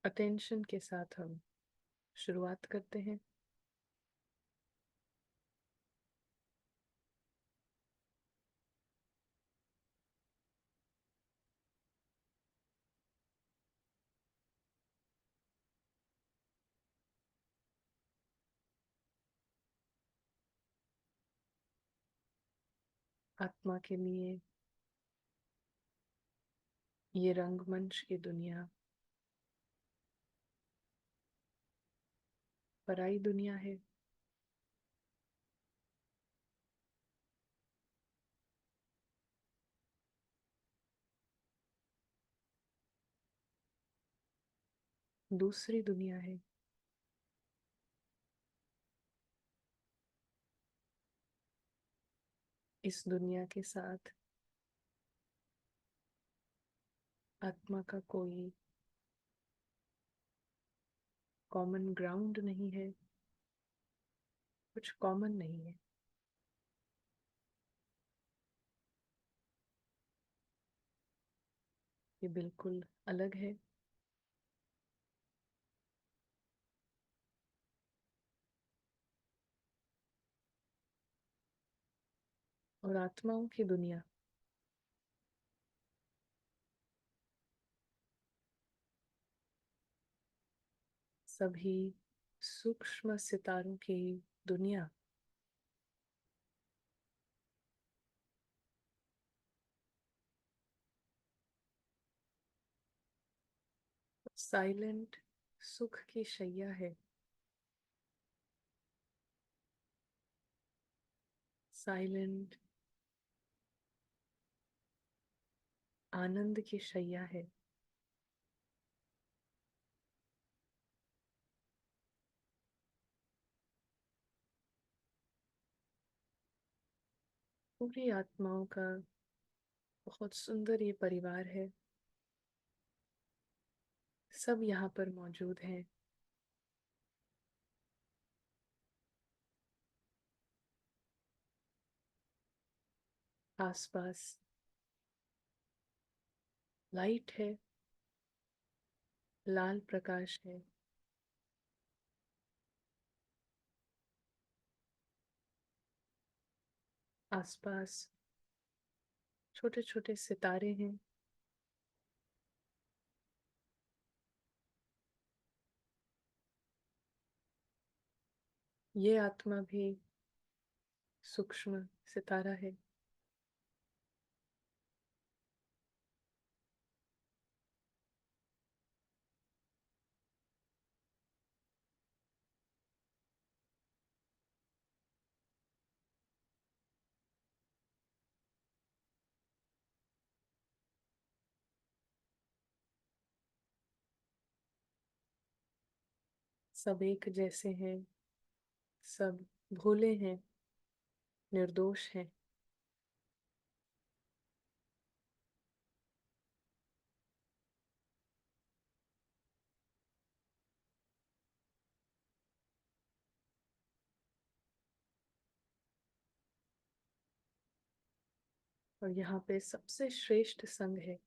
Attention के साथ हम शुरुआत करते हैं। आत्मा के लिए ये रंगमंच की दुनिया पराई दुनिया है। दूसरी दुनिया है। इस दुनिया के साथ आत्मा का कोई कॉमन ग्राउंड नहीं है, कुछ कॉमन नहीं है। ये बिल्कुल अलग है। और आत्माओं की दुनिया सभी सूक्ष्म सितारों की दुनिया साइलेंट सुख की शैया है। साइलेंट आनंद की शैया है। पूरी आत्माओं का बहुत सुंदर ये परिवार है। सब यहाँ पर मौजूद हैं। आसपास लाइट है, लाल प्रकाश है। आसपास छोटे छोटे सितारे हैं। ये आत्मा भी सूक्ष्म सितारा है। सब एक जैसे हैं। सब भोले हैं, निर्दोष हैं। और यहाँ पे सबसे श्रेष्ठ संग है।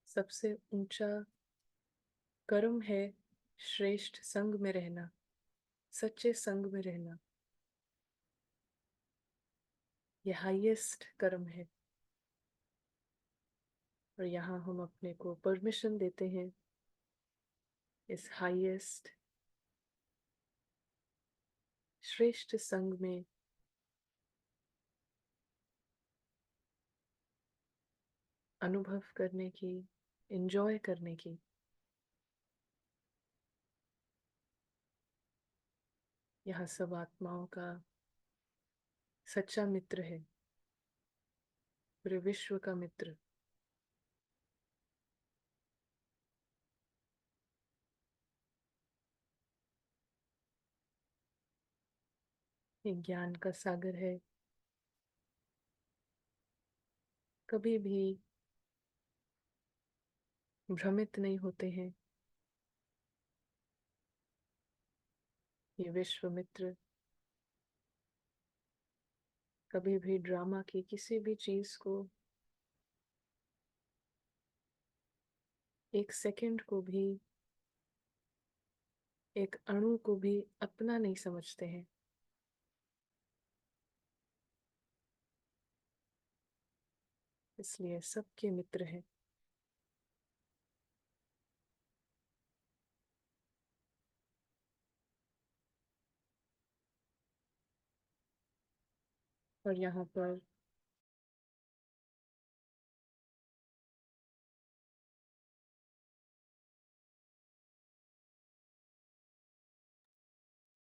सबसे ऊंचा कर्म है श्रेष्ठ संग में रहना, सच्चे संग में रहना। ये हाईएस्ट कर्म है। और यहाँ हम अपने को परमिशन देते हैं इस हाईएस्ट श्रेष्ठ संग में अनुभव करने की, एंजॉय करने की। यहाँ सब आत्माओं का सच्चा मित्र है, पूरे विश्व का मित्र। ये ज्ञान का सागर है। कभी भी भ्रमित नहीं होते हैं। ये विश्व मित्र कभी भी ड्रामा की किसी भी चीज को, एक सेकंड को भी, एक अणु को भी अपना नहीं समझते हैं। इसलिए सबके मित्र हैं। और यहाँ पर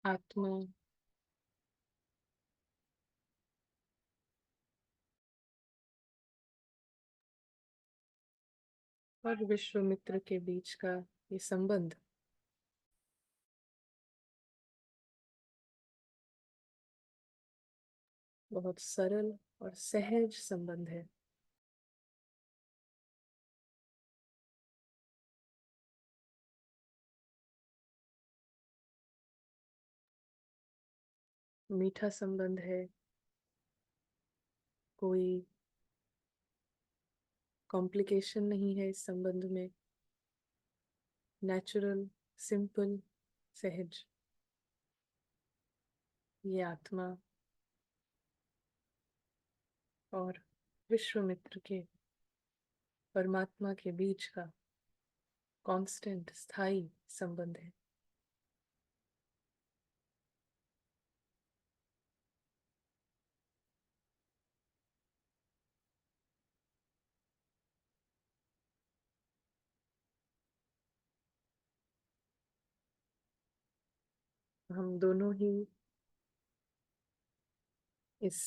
आत्मा और विश्वामित्र के बीच का ये संबंध बहुत सरल और सहज संबंध है। मीठा संबंध है। कोई कॉम्प्लिकेशन नहीं है इस संबंध में। नेचुरल, सिंपल, सहज। ये आत्मा और विश्वामित्र के, परमात्मा के बीच का कांस्टेंट, स्थायी संबंध है। हम दोनों ही इस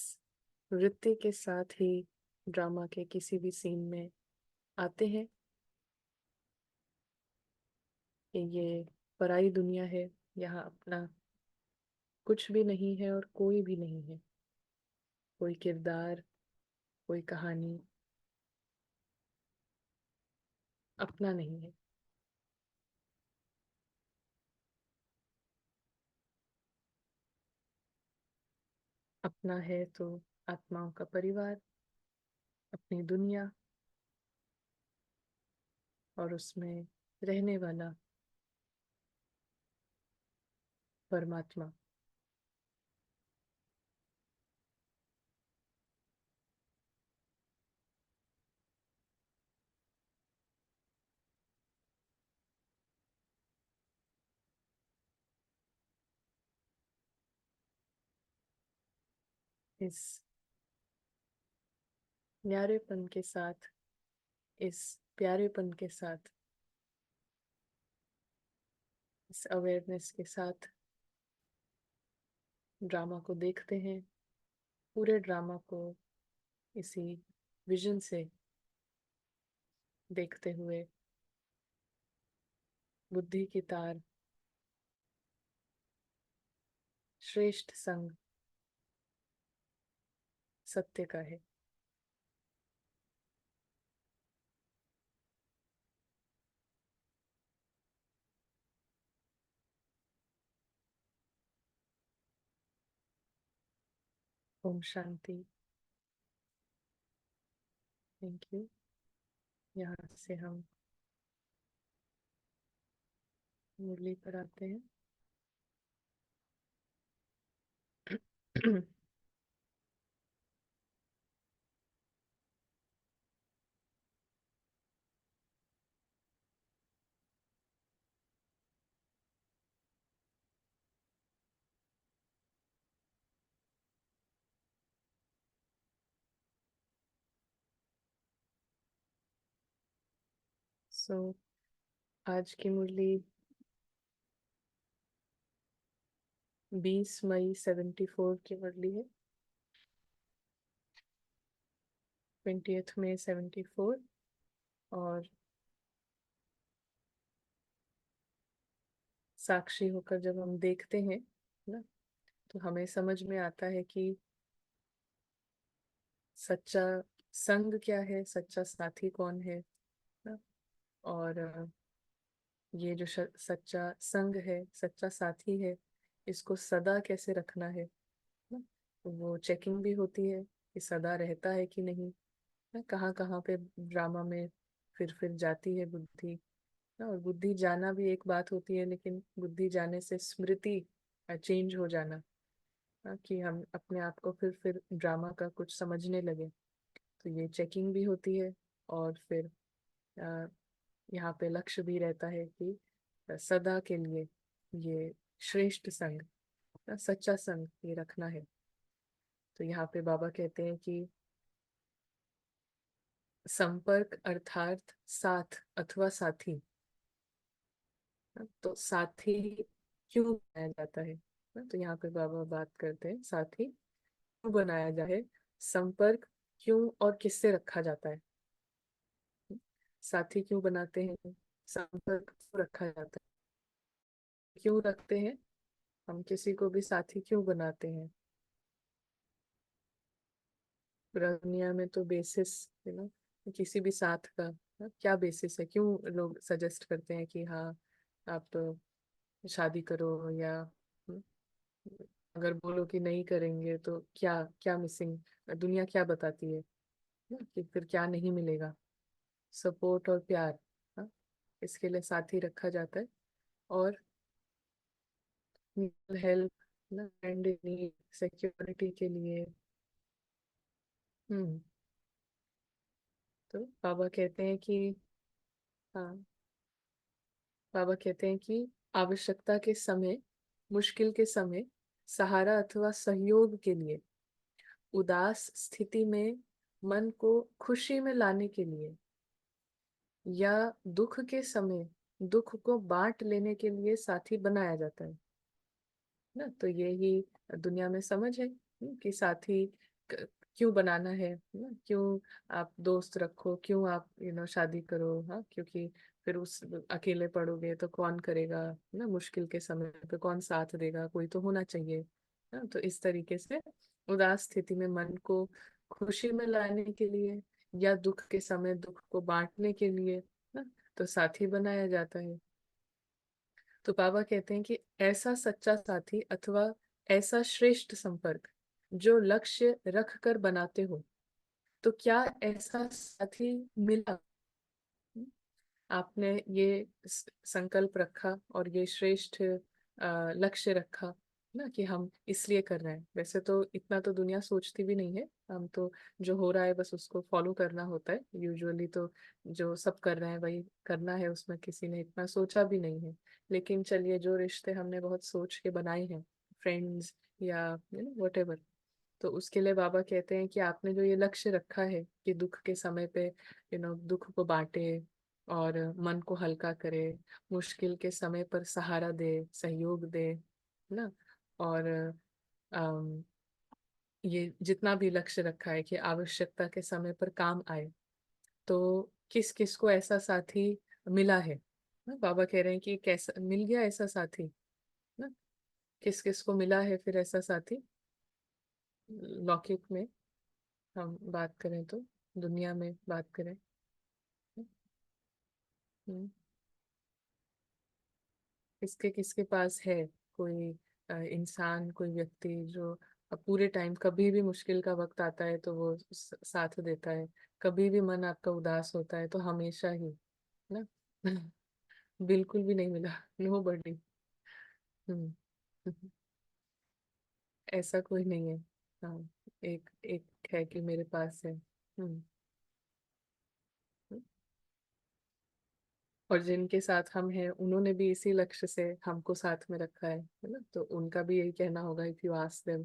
वृत्ति के साथ ही ड्रामा के किसी भी सीन में आते हैं कि ये पराई दुनिया है, यहाँ अपना कुछ भी नहीं है और कोई भी नहीं है। कोई किरदार, कोई कहानी अपना नहीं है। अपना है तो आत्माओं का परिवार, अपनी दुनिया और उसमें रहने वाला परमात्मा। इस न्यारेपन के साथ, इस प्यारेपन के साथ, इस अवेयरनेस के साथ ड्रामा को देखते हैं। पूरे ड्रामा को इसी विजन से देखते हुए बुद्धि की तार श्रेष्ठ संग सत्य का है। ओम शांति। Thank you. यहाँ से हम मुरली पर आते हैं। सो आज की मुरली 20 मई 74 की मुरली है। 20 मई 74। और साक्षी होकर जब हम देखते हैं ना, तो हमें समझ में आता है कि सच्चा संग क्या है, सच्चा साथी कौन है ना। और ये जो सच्चा संग है, सच्चा साथी है, इसको सदा कैसे रखना है ना। वो चेकिंग भी होती है कि सदा रहता है कि नहीं, ना कहाँ कहाँ पे ड्रामा में फिर जाती है बुद्धि। ना, और बुद्धि जाना भी एक बात होती है, लेकिन बुद्धि जाने से स्मृति चेंज हो जाना, कि हम अपने आप को फिर ड्रामा का कुछ समझने लगे। तो ये चेकिंग भी होती है। और फिर अ, यहाँ पे लक्ष्य भी रहता है कि सदा के लिए ये श्रेष्ठ संग, सच्चा संग ये रखना है। तो यहाँ पे बाबा कहते हैं कि संपर्क अर्थात साथ अथवा साथी। तो साथी क्यों बनाया जाता है? तो यहाँ पे बाबा बात करते हैं साथी क्यों बनाया जाए, संपर्क क्यों और किससे रखा जाता है। साथी क्यों बनाते हैं, संपर्क क्यों रखा जाता है, क्यों रखते हैं, हम किसी को भी साथी क्यों बनाते हैं। पूरा दुनिया में तो बेसिस है ना, किसी भी साथ का क्या बेसिस है, क्यों लोग सजेस्ट करते हैं कि हाँ आप शादी करो, या हम्म, अगर बोलो कि नहीं करेंगे तो क्या क्या मिसिंग, दुनिया क्या बताती है ना, कि फिर क्या नहीं मिलेगा, सपोर्ट और प्यार। हाँ, इसके लिए साथी रखा जाता है। और हेल्प ना, फ्रेंड इन नीड, सिक्योरिटी के लिए। हम्म। तो बाबा कहते हैं कि हाँ, बाबा कहते हैं कि आवश्यकता के समय, मुश्किल के समय सहारा अथवा सहयोग के लिए, उदास स्थिति में मन को खुशी में लाने के लिए, या दुख के समय दुख को बांट लेने के लिए साथी बनाया जाता है ना। तो यही दुनिया में समझ है कि साथी क्यों बनाना है ना, क्यों आप दोस्त रखो, क्यों आप शादी करो। हाँ, क्योंकि फिर उस अकेले पड़ोगे तो कौन करेगा ना, मुश्किल के समय पे कौन साथ देगा, कोई तो होना चाहिए ना। तो इस तरीके से उदास स्थिति में मन को खुशी में लाने के लिए, या दुख के समय दुख को बांटने के लिए ना, तो साथी बनाया जाता है। तो बाबा कहते हैं कि ऐसा सच्चा साथी अथवा ऐसा श्रेष्ठ संपर्क जो लक्ष्य रख कर बनाते हो, तो क्या ऐसा साथी मिला? आपने ये संकल्प रखा और ये श्रेष्ठ लक्ष्य रखा ना, कि हम इसलिए कर रहे हैं। वैसे तो इतना तो दुनिया सोचती भी नहीं है, हम तो जो हो रहा है बस उसको फॉलो करना होता है यूजुअली। तो जो सब कर रहे हैं वही करना है, उसमें किसी ने इतना सोचा भी नहीं है। लेकिन चलिए, जो रिश्ते हमने बहुत सोच के बनाए हैं, फ्रेंड्स या वट एवर, तो उसके लिए बाबा कहते हैं कि आपने जो ये लक्ष्य रखा है कि दुख के समय पे दुख को बांटे और मन को हल्का करे, मुश्किल के समय पर सहारा दे, सहयोग दे ना। और अम, ये जितना भी लक्ष्य रखा है कि आवश्यकता के समय पर काम आए, तो किस किस को ऐसा साथी मिला है ना। बाबा कह रहे हैं कि कैसा मिल गया ऐसा साथी ना, किस किस को मिला है फिर ऐसा साथी। लौकिक में हम बात करें तो, दुनिया में बात करें। हम्म, किसके किसके पास है कोई इंसान, कोई व्यक्ति जो पूरे टाइम, कभी भी मुश्किल का वक्त आता है तो वो साथ देता है, कभी भी मन आपका उदास होता है तो हमेशा ही ना। बिल्कुल भी नहीं मिला, नो बडी। हम्म। ऐसा कोई नहीं है। हाँ, एक एक है कि मेरे पास है। और जिनके साथ हम हैं उन्होंने भी इसी लक्ष्य से हमको साथ में रखा है ना। तो उनका भी यही कहना होगा, इफ यू आस्क देम,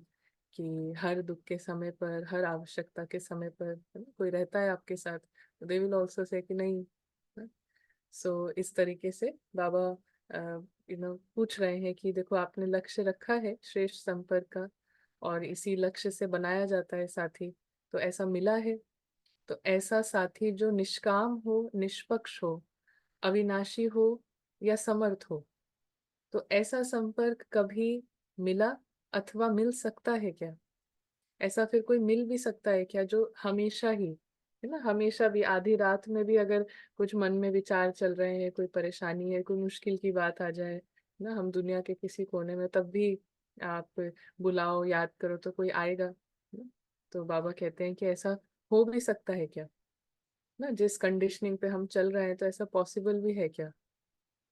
कि हर दुख के समय पर, हर आवश्यकता के समय पर है ना, कोई रहता है आपके साथ, दे विल ऑल्सो से कि नहीं। सो इस तरीके से बाबा पूछ रहे हैं कि देखो, आपने लक्ष्य रखा है श्रेष्ठ संपर्क का, और इसी लक्ष्य से बनाया जाता है साथी, तो ऐसा मिला है। तो ऐसा साथी जो निष्काम हो, निष्पक्ष हो, अविनाशी हो या समर्थ हो, तो ऐसा संपर्क कभी मिला अथवा मिल सकता है क्या? ऐसा फिर कोई मिल भी सकता है क्या जो हमेशा ही, है ना, हमेशा भी आधी रात में भी अगर कुछ मन में विचार चल रहे हैं, कोई परेशानी है, कोई मुश्किल की बात आ जाए ना, हम दुनिया के किसी कोने में, तब भी आप बुलाओ, याद करो तो कोई आएगा ना? तो बाबा कहते हैं कि ऐसा हो भी सकता है क्या ना, जिस कंडीशनिंग पे हम चल रहे हैं, तो ऐसा पॉसिबल भी है क्या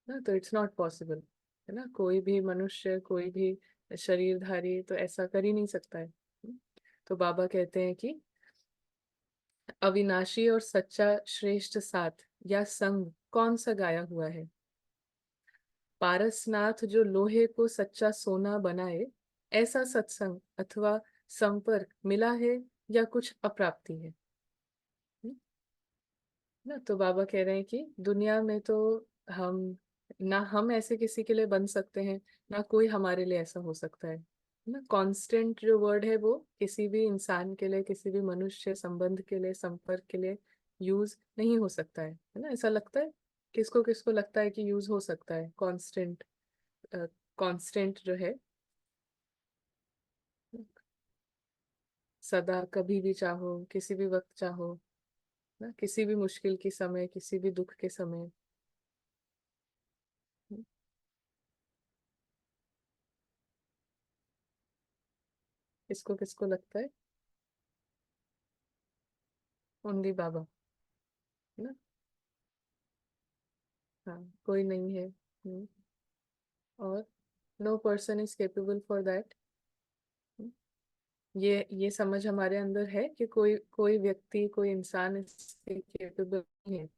ना? तो इट्स नॉट पॉसिबल, है ना? कोई भी मनुष्य, कोई भी शरीरधारी तो ऐसा कर ही नहीं सकता है। तो बाबा कहते हैं कि अविनाशी और सच्चा श्रेष्ठ साथ या संग कौन सा गाया हुआ है? पारसनाथ जो लोहे को सच्चा सोना बनाए, ऐसा सत्संग अथवा संपर्क मिला है या कुछ अप्राप्ति है? हम्म, ना? तो बाबा कह रहे हैं कि दुनिया में तो हम ना हम ऐसे किसी के लिए बन सकते हैं, ना कोई हमारे लिए ऐसा हो सकता है ना। कांस्टेंट जो वर्ड है वो किसी भी इंसान के लिए, किसी भी मनुष्य संबंध के लिए, संपर्क के लिए यूज नहीं हो सकता है ना? ऐसा लगता है, किसको किसको लगता है कि यूज हो सकता है कांस्टेंट? कांस्टेंट जो है, सदा कभी भी चाहो, किसी भी वक्त चाहो ना, किसी भी मुश्किल के समय, किसी भी दुख के समय। किसको किसको लगता है? ओनली बाबा ना। हाँ, कोई नहीं है। और no person is capable for that. ये समझ हमारे अंदर है कि कोई कोई व्यक्ति, कोई इंसान इसके केपेबल नहीं है।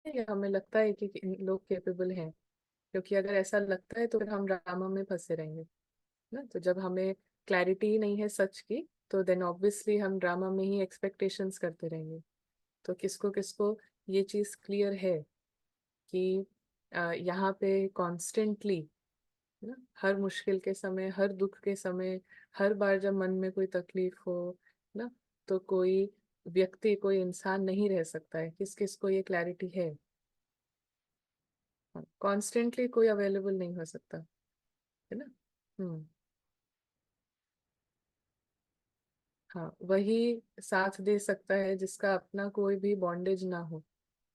या हमें लगता है कि इन लोग केपेबल हैं? क्योंकि अगर ऐसा लगता है तो फिर हम ड्रामा में फंसे रहेंगे ना। तो जब हमें क्लैरिटी ही नहीं है सच की, तो देन ऑब्वियसली हम ड्रामा में ही एक्सपेक्टेशंस करते रहेंगे। तो किसको किसको ये चीज क्लियर है कि यहाँ पे कॉन्स्टेंटली ना, हर मुश्किल के समय, हर दुख के समय, हर बार जब मन में कोई तकलीफ हो ना, तो कोई व्यक्ति, कोई इंसान नहीं रह सकता है? किस किस को ये क्लैरिटी है? कॉन्स्टेंटली कोई अवेलेबल नहीं हो सकता, है ना। हम्म। हाँ, वही साथ दे सकता है जिसका अपना कोई भी बॉन्डेज ना हो।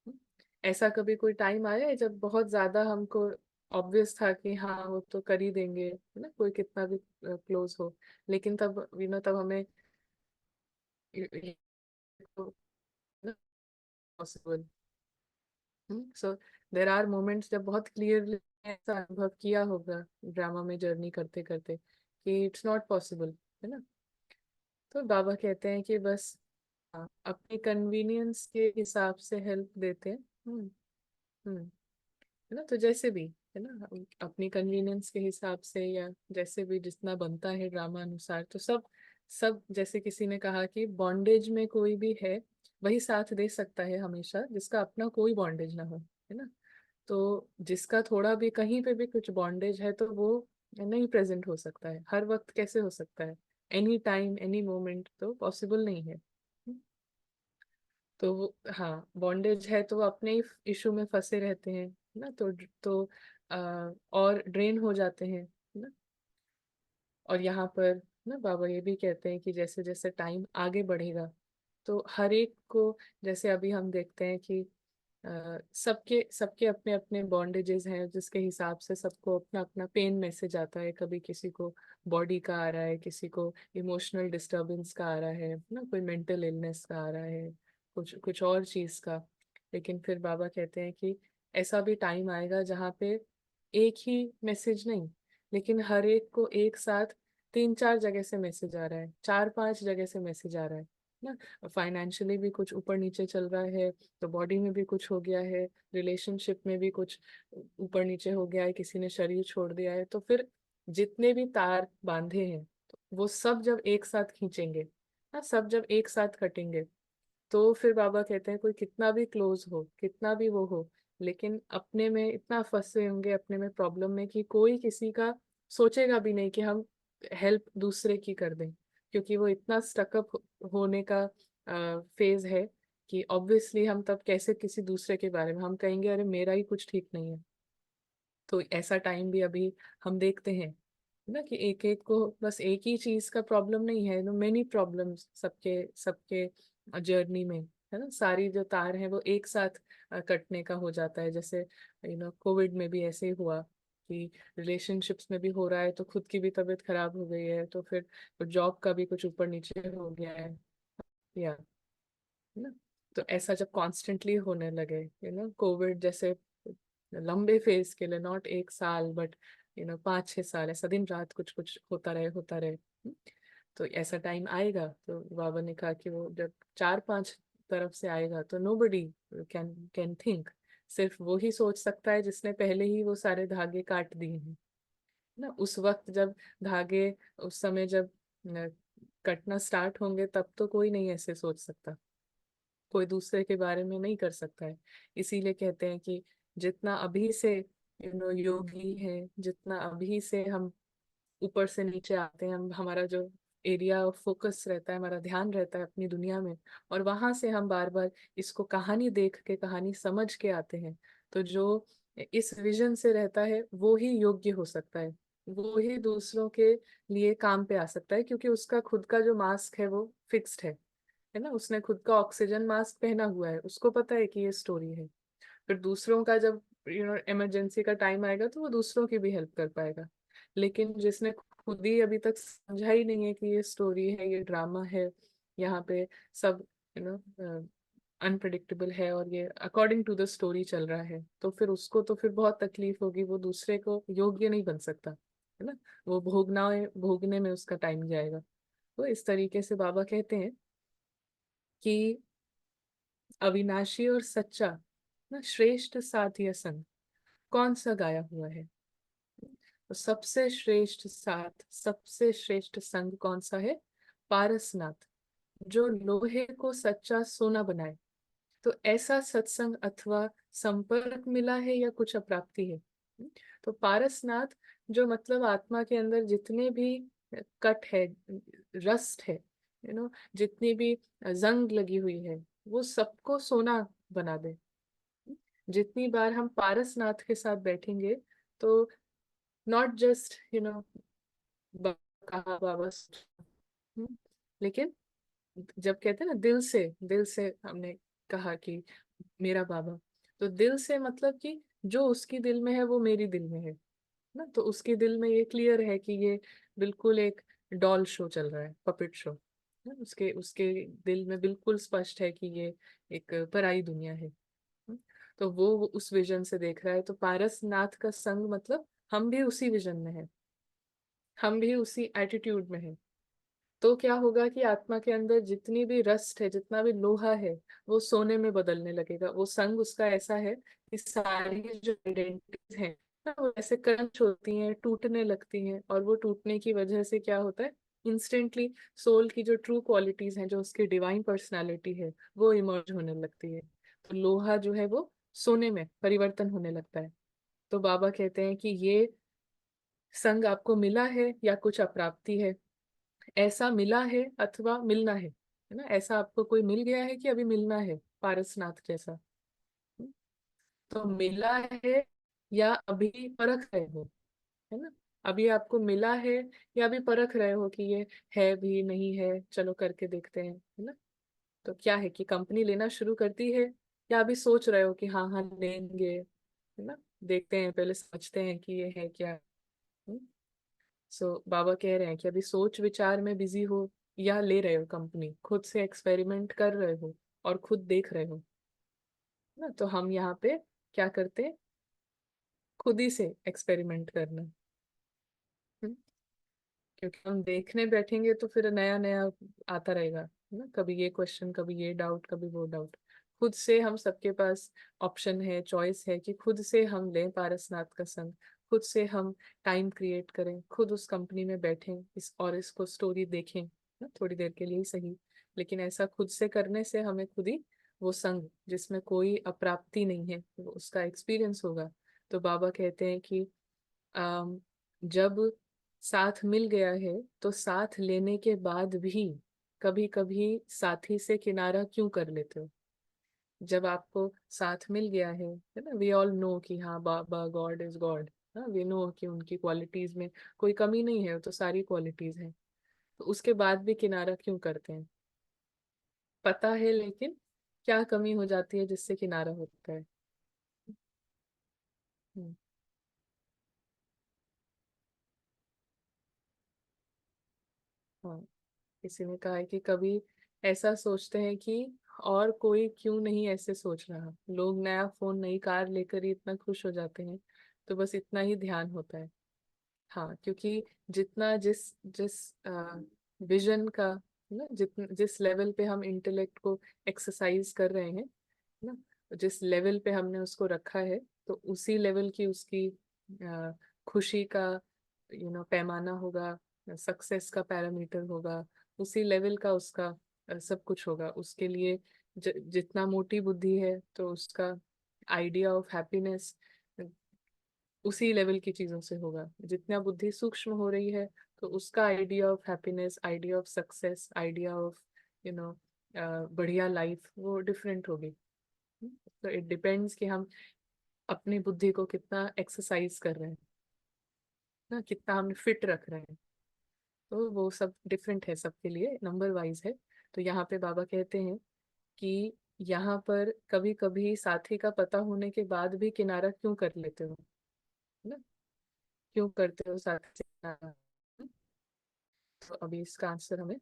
हम्म। ऐसा कभी कोई टाइम आया है जब बहुत ज्यादा हमको ऑब्वियस था कि हाँ वो तो कर ही देंगे, है ना, कोई कितना भी क्लोज हो, लेकिन तब तब हमें possible. So there are moments जब बहुत क्लियरली ऐसा अनुभव किया होगा ड्रामा में जर्नी करते करते कि इट्स नॉट पॉसिबल, है ना। तो बाबा कहते हैं कि बस हाँ, अपनी कन्वीनियंस के हिसाब से हेल्प देते हैं। हम्म। हम्म। है ना, तो जैसे भी, है ना, अपनी कन्वीनियंस के हिसाब से या जैसे भी जितना बनता है ड्रामा अनुसार, तो सब सब जैसे किसी ने कहा कि बॉन्डेज में कोई भी है वही साथ दे सकता है हमेशा जिसका अपना कोई बॉन्डेज ना हो, है ना। तो जिसका थोड़ा भी कहीं पे भी कुछ बॉन्डेज है तो वो नहीं प्रेजेंट हो सकता है हर वक्त। कैसे हो सकता है? एनी टाइम, एनी मोमेंट तो पॉसिबल नहीं है। तो हाँ, बॉन्डेज है तो वो अपने ही इशू में फंसे रहते हैं ना। तो और ड्रेन हो जाते हैं ना। और यहाँ पर ना बाबा ये भी कहते हैं कि जैसे जैसे टाइम आगे बढ़ेगा तो हर एक को, जैसे अभी हम देखते हैं कि सबके सबके अपने अपने बॉन्डेजेस हैं जिसके हिसाब से सबको अपना अपना पेन मैसेज आता है। कभी किसी को बॉडी का आ रहा है, किसी को इमोशनल डिस्टरबेंस का आ रहा है ना, कोई मेंटल इलनेस का आ रहा है, कुछ कुछ और चीज का। लेकिन फिर बाबा कहते हैं कि ऐसा भी टाइम आएगा जहाँ पे एक ही मैसेज नहीं, लेकिन हर एक को एक साथ तीन चार जगह से मैसेज आ रहा है, चार पांच जगह से मैसेज आ रहा है ना। फाइनेंशियली भी कुछ ऊपर नीचे चल रहा है, तो बॉडी में भी कुछ हो गया है, रिलेशनशिप में भी कुछ ऊपर नीचे हो गया है, किसी ने शरीर छोड़ दिया है। तो फिर जितने भी तार बांधे हैं तो वो सब जब एक साथ खींचेंगे ना, सब जब एक साथ कटेंगे, तो फिर बाबा कहते हैं कोई कितना भी क्लोज हो, कितना भी वो हो, लेकिन अपने में इतना फंसे होंगे, अपने में प्रॉब्लम में, कि कोई किसी का सोचेगा भी नहीं कि हम हेल्प दूसरे की कर दें। क्योंकि वो इतना स्टकअप होने का फेज है कि ऑब्वियसली हम तब कैसे किसी दूसरे के बारे में हम कहेंगे अरे मेरा ही कुछ ठीक नहीं है। तो ऐसा टाइम भी अभी हम देखते हैं ना कि एक एक को बस एक ही चीज का प्रॉब्लम नहीं है, नो मेनी प्रॉब्लम्स सबके सबके जर्नी में, है ना। सारी जो तार है वो एक साथ कटने का हो जाता है। जैसे कोविड में भी ऐसे ही हुआ कि रिलेशनशिप्स में भी हो रहा है, तो खुद की भी तबीयत खराब हो गई है, तो फिर जॉब का भी कुछ ऊपर नीचे हो गया है ना। तो ऐसा जब कॉन्स्टेंटली होने लगे, कोविड जैसे लंबे फेज के लिए, नॉट एक साल बट 5-6 साल, ऐसा दिन रात कुछ कुछ होता रहे। तो ऐसा टाइम आएगा, तो बाबा ने कहा कि वो जब 4-5 तरफ से आएगा तो नोबडी कैन कैन थिंक, सिर्फ वो ही सोच सकता है जिसने पहले ही वो सारे धागे काट दिए हैं ना। उस वक्त जब धागे, उस समय जब कटना स्टार्ट होंगे, तब तो कोई नहीं ऐसे सोच सकता, कोई दूसरे के बारे में नहीं कर सकता है। इसीलिए कहते हैं कि जितना अभी से योगी है, जितना अभी से हम ऊपर से नीचे आते हैं, हम हमारा जो एरिया ऑफ फोकस रहता है, हमारा ध्यान रहता है अपनी दुनिया में, और वहां से हम बार बार इसको कहानी देख के, कहानी समझ के आते हैं, तो जो इस विजन से रहता है वो ही योग्य हो सकता है, वो ही दूसरों के लिए काम पे आ सकता है, क्योंकि उसका खुद का जो मास्क है वो फिक्स्ड है ना। उसने खुद का ऑक्सीजन मास्क पहना हुआ है, उसको पता है कि ये स्टोरी है। फिर दूसरों का जब इमरजेंसी का टाइम आएगा, तो वो दूसरों की भी हेल्प कर पाएगा। लेकिन जिसने खुद ही अभी तक समझा ही नहीं है कि ये स्टोरी है, ये ड्रामा है, यहाँ पे सब अनप्रडिक्टेबल है, और ये अकॉर्डिंग टू द स्टोरी चल रहा है, तो फिर उसको तो फिर बहुत तकलीफ होगी, वो दूसरे को योग्य नहीं बन सकता, है ना। वो भोगने में उसका टाइम जाएगा। तो इस तरीके से बाबा कहते हैं कि अविनाशी और सच्चा ना श्रेष्ठ साथी संग कौन सा गाया हुआ है। तो सबसे श्रेष्ठ साथ, सबसे श्रेष्ठ संग कौन सा है? पारसनाथ, जो लोहे को सच्चा सोना बनाए। तो ऐसा सत्संग अथवा संपर्क मिला है या कुछ अप्राप्ति है। तो पारसनाथ, जो मतलब आत्मा के अंदर जितने भी कट है, रस्ट है, जितनी भी जंग लगी हुई है, वो सबको सोना बना दे। जितनी बार हम पारसनाथ के साथ बैठेंगे, तो नॉट जस्ट कहा बाबा, हम्म, लेकिन जब कहते हैं ना दिल से हमने कहा कि मेरा बाबा, तो दिल से मतलब कि जो उसकी दिल में है वो मेरी दिल में है ना। तो उसके दिल में ये क्लियर है कि ये बिल्कुल एक डॉल शो चल रहा है, पपेट शो। उसके उसके दिल में बिल्कुल स्पष्ट है कि ये एक पराई दुनिया है। तो वो उस विजन से देख रहा है। तो पारसनाथ का संग मतलब हम भी उसी विजन में है, हम भी उसी एटीट्यूड में है। तो क्या होगा कि आत्मा के अंदर जितनी भी रस्ट है, जितना भी लोहा है, वो सोने में बदलने लगेगा। वो संग उसका ऐसा है कि सारी जो आइडेंटिटीज हैं ना, वो ऐसे क्रंच होती हैं, टूटने लगती हैं, और वो टूटने की वजह से क्या होता है, इंस्टेंटली सोल की जो ट्रू क्वालिटीज हैं, जो उसकी डिवाइन पर्सनालिटी है, वो इमर्ज होने लगती है। तो लोहा जो है वो सोने में परिवर्तन होने लगता है। तो बाबा कहते हैं कि ये संग आपको मिला है या कुछ अप्राप्ति है। ऐसा मिला है अथवा मिलना है ना। ऐसा आपको कोई मिल गया है कि अभी मिलना है, पारसनाथ जैसा। तो मिला है या अभी परख रहे हो, है ना। अभी आपको मिला है या अभी परख रहे हो कि ये है भी नहीं है, चलो करके देखते हैं, है ना। तो क्या है कि कंपनी लेना शुरू करती है, या अभी सोच रहे हो कि हाँ हाँ लेंगे, है ना, देखते हैं, पहले समझते हैं कि ये है क्या। सो बाबा कह रहे हैं कि अभी सोच विचार में बिजी हो, या ले रहे हो कंपनी, खुद से एक्सपेरिमेंट कर रहे हो और खुद देख रहे हो ना। तो हम यहाँ पे क्या करते हैं, खुद ही से एक्सपेरिमेंट करना। हम्म, क्योंकि हम देखने बैठेंगे तो फिर नया नया आता रहेगा, है ना। कभी ये क्वेश्चन, कभी ये डाउट, कभी वो डाउट। खुद से हम सबके पास ऑप्शन है, चॉइस है कि खुद से हम लें पारसनाथ का संग, खुद से हम टाइम क्रिएट करें, खुद उस कंपनी में बैठें, इस और इसको स्टोरी देखें ना, थोड़ी देर के लिए ही सही। लेकिन ऐसा खुद से करने से हमें खुद ही वो संग, जिसमें कोई अप्राप्ति नहीं है, वो उसका एक्सपीरियंस होगा। तो बाबा कहते हैं कि अम, जब साथ मिल गया है, तो साथ लेने के बाद भी कभी कभी साथी से किनारा क्यों कर लेते हो। जब आपको साथ मिल गया है ना, वी ऑल नो कि हाँ बाबा गॉड इज गॉड, हाँ वी नो कि उनकी क्वालिटीज में कोई कमी नहीं है, वो तो सारी क्वालिटीज हैं। तो उसके बाद भी किनारा क्यों करते हैं, पता है, लेकिन क्या कमी हो जाती है जिससे किनारा होता है। हम्म, किसी ने कहा है कि कभी ऐसा सोचते हैं कि और कोई क्यों नहीं ऐसे सोच रहा, लोग नया फोन नई कार लेकर ही इतना खुश हो जाते हैं, तो बस इतना ही ध्यान होता है। हाँ, क्योंकि जितना जिस जिस विजन का, ना, जिस लेवल पे हम इंटेलेक्ट को एक्सरसाइज कर रहे हैं, ना, जिस लेवल पे हमने उसको रखा है, तो उसी लेवल की उसकी खुशी का पैमाना होगा, सक्सेस का पैरामीटर होगा, उसी लेवल का उसका सब कुछ होगा उसके लिए। जितना मोटी बुद्धि है तो उसका आइडिया ऑफ हैप्पीनेस उसी लेवल की चीजों से होगा। जितना बुद्धि सूक्ष्म हो रही है तो उसका idea of happiness, idea of success, idea of you know बढ़िया लाइफ वो डिफरेंट होगी। तो इट डिपेंड्स कि हम अपनी बुद्धि को कितना एक्सरसाइज कर रहे हैं, ना, कितना हम फिट रख रहे हैं। तो वो सब डिफरेंट है, सबके लिए नंबर वाइज है। तो यहाँ पे बाबा कहते हैं कि यहाँ पर कभी कभी साथी का पता होने के बाद भी किनारा क्यों कर लेते हो, ना, क्यों करते हो साथी से किनारा। तो अभी इसका आंसर हमें,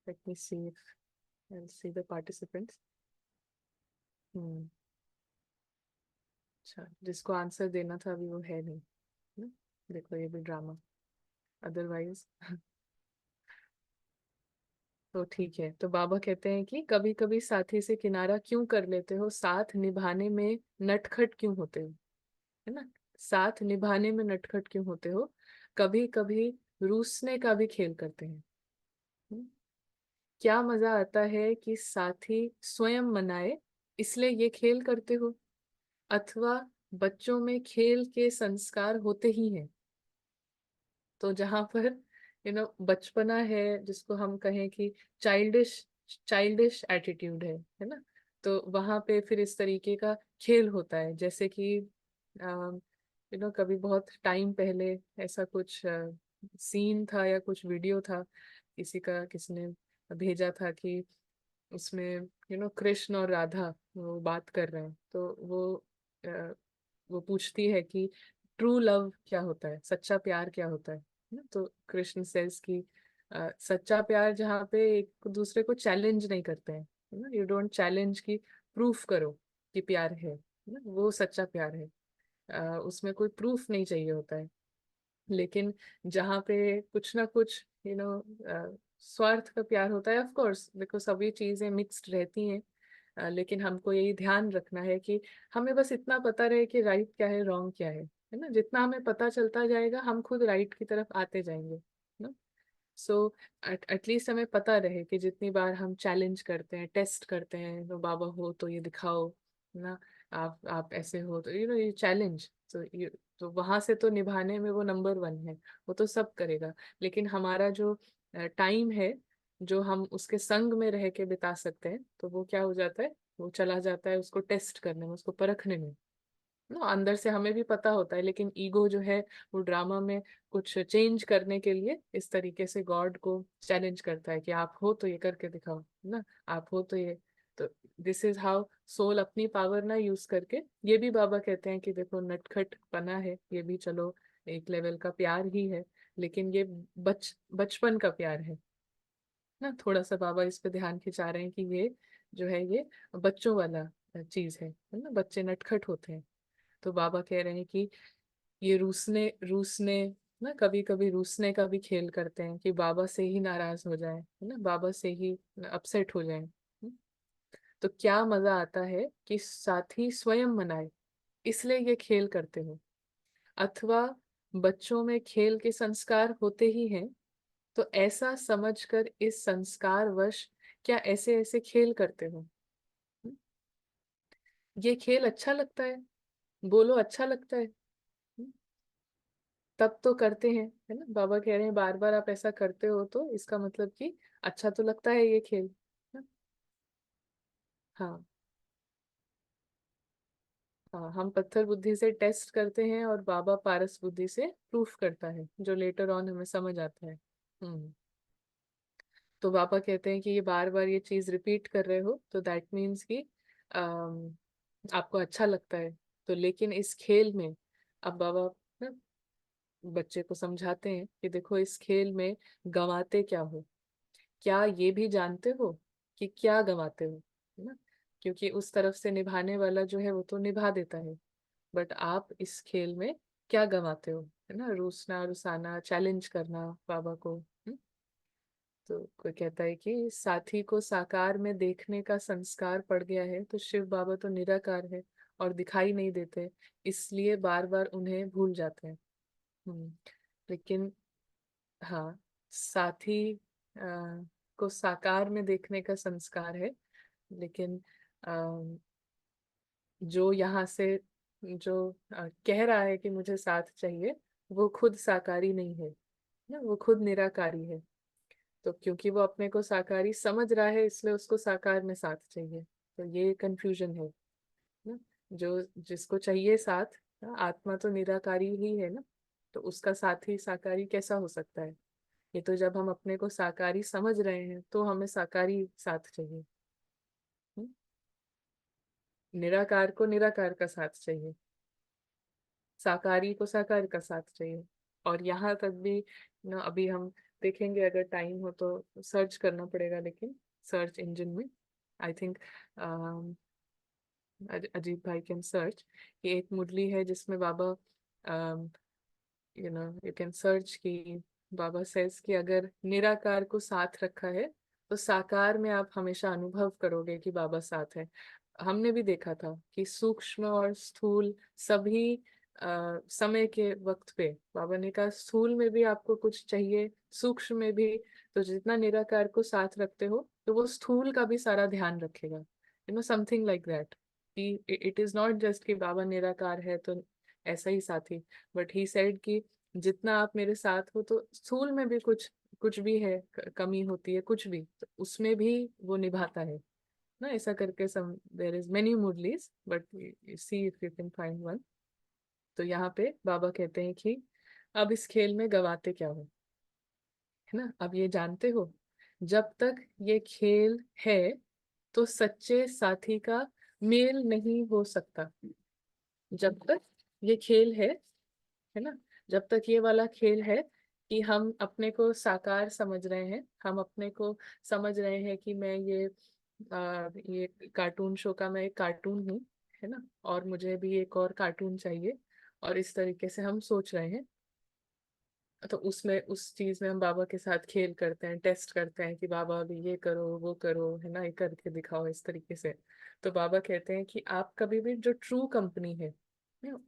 let me see if I see the participants. हम्म अच्छा, जिसको आंसर देना था अभी वो है नहीं, ना? देखो ये भी ड्रामा, अदरवाइज तो ठीक है। तो बाबा कहते हैं कि कभी कभी साथी से किनारा क्यों कर लेते हो, साथ निभाने में नटखट क्यों होते हो, है ना, साथ निभाने में नटखट क्यों होते हो, कभी कभी रूसने का भी खेल करते हैं। हम्म, क्या मजा आता है कि साथी स्वयं मनाए, इसलिए ये खेल करते हो, अथवा बच्चों में खेल के संस्कार होते ही हैं। तो जहां पर बचपना है, जिसको हम कहें कि चाइल्डिश चाइल्डिश एटीट्यूड है ना, तो वहां पे फिर इस तरीके का खेल होता है। जैसे कि कभी बहुत टाइम पहले ऐसा कुछ सीन था या कुछ वीडियो था, किसी ने भेजा था कि उसमें कृष्ण और राधा वो बात कर रहे हैं, तो अ, वो पूछती है कि ट्रू लव क्या होता है, सच्चा प्यार क्या होता है ना? तो कृष्ण सेज कि सच्चा प्यार जहाँ पे एक दूसरे को चैलेंज नहीं करते हैं, ना, यू डोंट चैलेंज की प्रूफ करो कि प्यार है ना, वो सच्चा प्यार है। उसमें कोई प्रूफ नहीं चाहिए होता है। लेकिन जहाँ पे कुछ ना कुछ स्वार्थ का प्यार होता है, ऑफ कोर्स देखो सभी चीजें मिक्स्ड रहती हैं। लेकिन हमको यही ध्यान रखना है कि हमें बस इतना पता रहे कि राइट क्या है, रॉन्ग क्या है ना। जितना हमें पता चलता जाएगा हम खुद राइट की तरफ आते जाएंगे ना। सो एटलीस्ट हमें पता रहे कि जितनी बार हम चैलेंज करते हैं, टेस्ट करते हैं, तो बाबा हो तो ये दिखाओ ना, आप ऐसे हो तो ये चैलेंज, तो ये तो वहां से तो निभाने में वो नंबर वन है, वो तो सब करेगा। लेकिन हमारा जो टाइम है, जो हम उसके संग में रह के बिता सकते हैं, तो वो क्या हो जाता है, वो चला जाता है उसको टेस्ट करने में, उसको परखने में ना। अंदर से हमें भी पता होता है, लेकिन ईगो जो है वो ड्रामा में कुछ चेंज करने के लिए इस तरीके से गॉड को चैलेंज करता है कि आप हो तो ये करके दिखाओ ना, आप हो तो ये। तो दिस इज हाउ सोल अपनी पावर ना यूज करके, ये भी बाबा कहते हैं कि देखो नटखट पना है, ये भी चलो एक लेवल का प्यार ही है, लेकिन ये बचपन का प्यार है ना। थोड़ा सा बाबा इस पे ध्यान खिंचा रहे हैं कि ये जो है ये बच्चों वाला चीज है ना, बच्चे नटखट होते हैं। तो बाबा कह रहे हैं कि ये रूसने रूसने ना, कभी कभी रूसने का भी खेल करते हैं कि बाबा से ही नाराज हो जाए, है ना, बाबा से ही अपसेट हो जाए। तो क्या मजा आता है कि साथी स्वयं मनाए, इसलिए ये खेल करते हो, अथवा बच्चों में खेल के संस्कार होते ही हैं, तो ऐसा समझकर इस संस्कार वश क्या ऐसे ऐसे खेल करते हो। ये खेल अच्छा लगता है, बोलो अच्छा लगता है, तब तो करते हैं, है ना। बाबा कह रहे हैं बार बार आप ऐसा करते हो तो इसका मतलब कि अच्छा तो लगता है ये खेल ना? हाँ, हाँ, हम पत्थर बुद्धि से टेस्ट करते हैं और बाबा पारस बुद्धि से प्रूफ करता है, जो लेटर ऑन हमें समझ आता है। हम्म तो पापा कहते हैं कि ये बार बार ये चीज रिपीट कर रहे हो तो दैट मीन्स कि अम, आपको अच्छा लगता है। तो लेकिन इस खेल में अब बाबा ना बच्चे को समझाते हैं कि देखो इस खेल में गंवाते क्या हो, क्या ये भी जानते हो कि क्या गंवाते हो, है ना। क्योंकि उस तरफ से निभाने वाला जो है वो तो निभा देता है, बट आप इस खेल में क्या गंवाते हो, है ना। रूसना रुसाना, चैलेंज करना बाबा को। तो कोई कहता है कि साथी को साकार में देखने का संस्कार पड़ गया है, तो शिव बाबा तो निराकार है और दिखाई नहीं देते, इसलिए बार बार उन्हें भूल जाते हैं। हम्म। लेकिन हाँ, साथी को साकार में देखने का संस्कार है, लेकिन जो यहाँ से जो कह रहा है कि मुझे साथ चाहिए, वो खुद साकारी नहीं है ना, वो खुद निराकारी है। तो क्योंकि वो अपने को साकारी समझ रहा है, इसलिए उसको साकार में साथ चाहिए। तो ये कंफ्यूजन है ना। जो जिसको चाहिए साथ, आत्मा तो निराकारी ही है ना, तो उसका साथी साकारी कैसा हो सकता है। ये तो जब हम अपने को साकारी समझ रहे हैं तो हमें साकारी साथ चाहिए। हम्म? निराकार को निराकार का साथ चाहिए, साकारी को साकार का साथ चाहिए। और यहाँ तक भी ना, अभी हम देखेंगे, अगर टाइम हो तो सर्च करना पड़ेगा, लेकिन सर्च इंजन में आई थिंक अजीत भाई कैन सर्च कि एक मुरली है जिसमें बाबा, यू कैन सर्च कि बाबा सेज कि अगर निराकार को साथ रखा है तो साकार में आप हमेशा अनुभव करोगे कि बाबा साथ है। हमने भी देखा था कि सूक्ष्म और स्थूल सभी समय के वक्त पे बाबा ने कहा स्थूल में भी आपको कुछ चाहिए, सूक्ष्म में भी। तो जितना निराकार को साथ रखते हो तो वो स्थूल का भी सारा ध्यान रखेगा, समथिंग लाइक दैट। कि इट इज नॉट जस्ट कि बाबा निराकार है तो ऐसा ही साथी, बट ही सेड कि जितना आप मेरे साथ हो तो स्थूल में भी कुछ कुछ भी है, कमी होती है कुछ भी, तो उसमें भी वो निभाता है ना। ऐसा करके सम देयर इज मेनी मुरलीज, but see if you can find one. तो यहाँ पे बाबा कहते हैं कि अब इस खेल में गवाते क्या हो, है ना। अब ये जानते हो, जब तक ये खेल है तो सच्चे साथी का मेल नहीं हो सकता। जब तक ये खेल है ना, जब तक ये वाला खेल है कि हम अपने को साकार समझ रहे हैं, हम अपने को समझ रहे हैं कि मैं ये कार्टून शो का मैं एक कार्टून हूँ, है ना, और मुझे भी एक और कार्टून चाहिए, और इस तरीके से हम सोच रहे हैं। तो उसमें उस चीज में हम बाबा के साथ खेल करते हैं, टेस्ट करते हैं कि बाबा अभी ये करो वो करो, है ना, ये करके दिखाओ इस तरीके से। तो बाबा कहते हैं कि आप कभी भी जो ट्रू कंपनी है,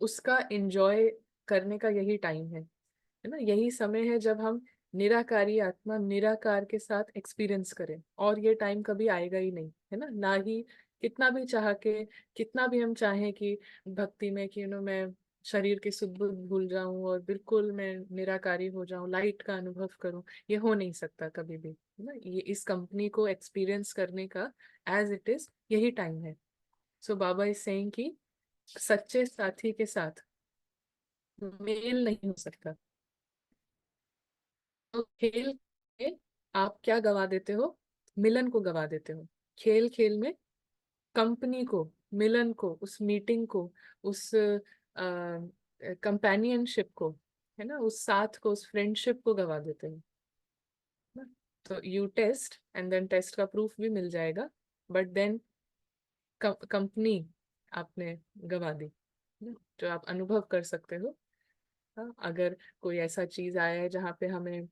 उसका एंजॉय करने का यही टाइम है ना। यही समय है जब हम निराकारी आत्मा निराकार के साथ एक्सपीरियंस करें, और ये टाइम कभी आएगा ही नहीं, है ना। ना ही कितना भी चाह के, कितना भी हम चाहें कि भक्ति में कि मैं शरीर की सुध बुध भूल जाऊं और बिल्कुल मैं निराकारी हो जाऊं, लाइट का अनुभव करूं, ये हो नहीं सकता कभी भी, है ना। ये इस कंपनी को एक्सपीरियंस करने का एज इट इज यही टाइम है। सो बाबा इज सेइंग कि सच्चे साथी के साथ मेल नहीं हो सकता। तो खेल में आप क्या गवा देते हो, मिलन को गवा देते हो। खेल खेल में कंपनी को, मिलन को, उस मीटिंग को, उस कंपेनियनशिप को, है ना, उस साथ को, उस फ्रेंडशिप को गवा देते हो ना। तो you test and then test का प्रूफ भी मिल जाएगा, बट देन कंपनी आपने गवा दी ना, जो आप अनुभव कर सकते हो। हाँ, अगर कोई ऐसा चीज आया है जहाँ पे हमें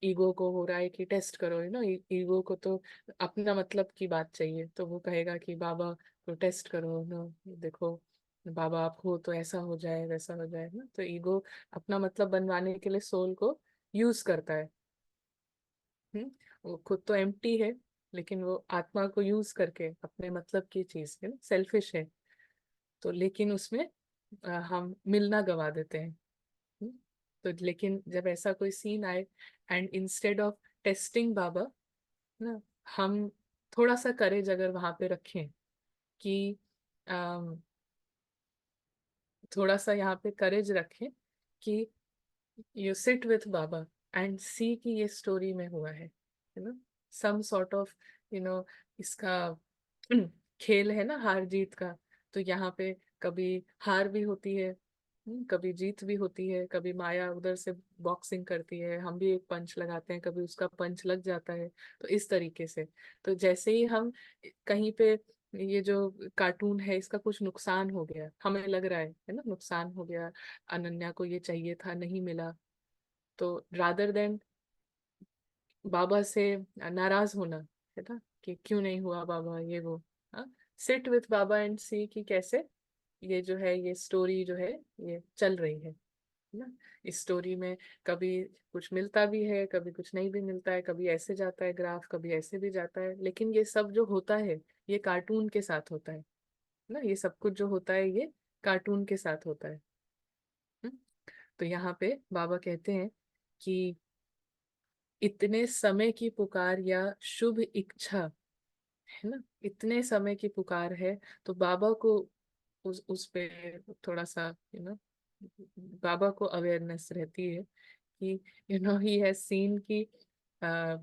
ईगो को हो रहा है कि टेस्ट करो, है ना, ईगो को तो अपना मतलब की बात चाहिए, तो वो कहेगा कि बाबा को टेस्ट करो ना, देखो बाबा आप हो तो ऐसा हो जाए वैसा हो जाए ना। तो ईगो अपना मतलब बनवाने के लिए सोल को यूज करता है। हम्म। वो खुद तो एम्प्टी है, लेकिन वो आत्मा को यूज करके अपने मतलब की चीज है ना, सेल्फिश है। तो लेकिन उसमें हम मिलना गवा देते हैं। हम्म। तो लेकिन जब ऐसा कोई सीन आए, एंड इंस्टेड ऑफ टेस्टिंग बाबा ना, हम थोड़ा सा करेज अगर वहां पे रखें कि अम, थोड़ा सा यहाँ पे करेज रखें कि you sit with Baba and see कि ये स्टोरी में हुआ है ना, सम सॉर्ट ऑफ इसका खेल है ना, हार जीत का। तो यहाँ पे कभी हार भी होती है, कभी जीत भी होती है, कभी माया उधर से बॉक्सिंग करती है, हम भी एक पंच लगाते हैं, कभी उसका पंच लग जाता है। तो इस तरीके से, तो जैसे ही हम कहीं पे, ये जो कार्टून है इसका कुछ नुकसान हो गया, हमें लग रहा है ना, नुकसान हो गया, अनन्या को ये चाहिए था नहीं मिला, तो रादर देन बाबा से नाराज होना, है ना, कि क्यों नहीं हुआ बाबा ये वो, हाँ, seat with Baba and see कि कैसे ये जो है, ये स्टोरी जो है ये चल रही है ना। इस स्टोरी में कभी कुछ मिलता भी है, कभी कुछ नहीं भी मिलता है, कभी ऐसे जाता है ग्राफ, कभी ऐसे भी जाता है, लेकिन ये सब जो होता है ये कार्टून के साथ होता है ना, ये सब कुछ जो होता है ये कार्टून के साथ होता है। हम्म? तो यहाँ पे बाबा कहते हैं कि इतने समय की पुकार या शुभ इच्छा, है ना, इतने समय की पुकार है, तो बाबा को उस पे थोड़ा सा, बाबा को अवेयरनेस रहती है कि ही हैज सीन कि अ,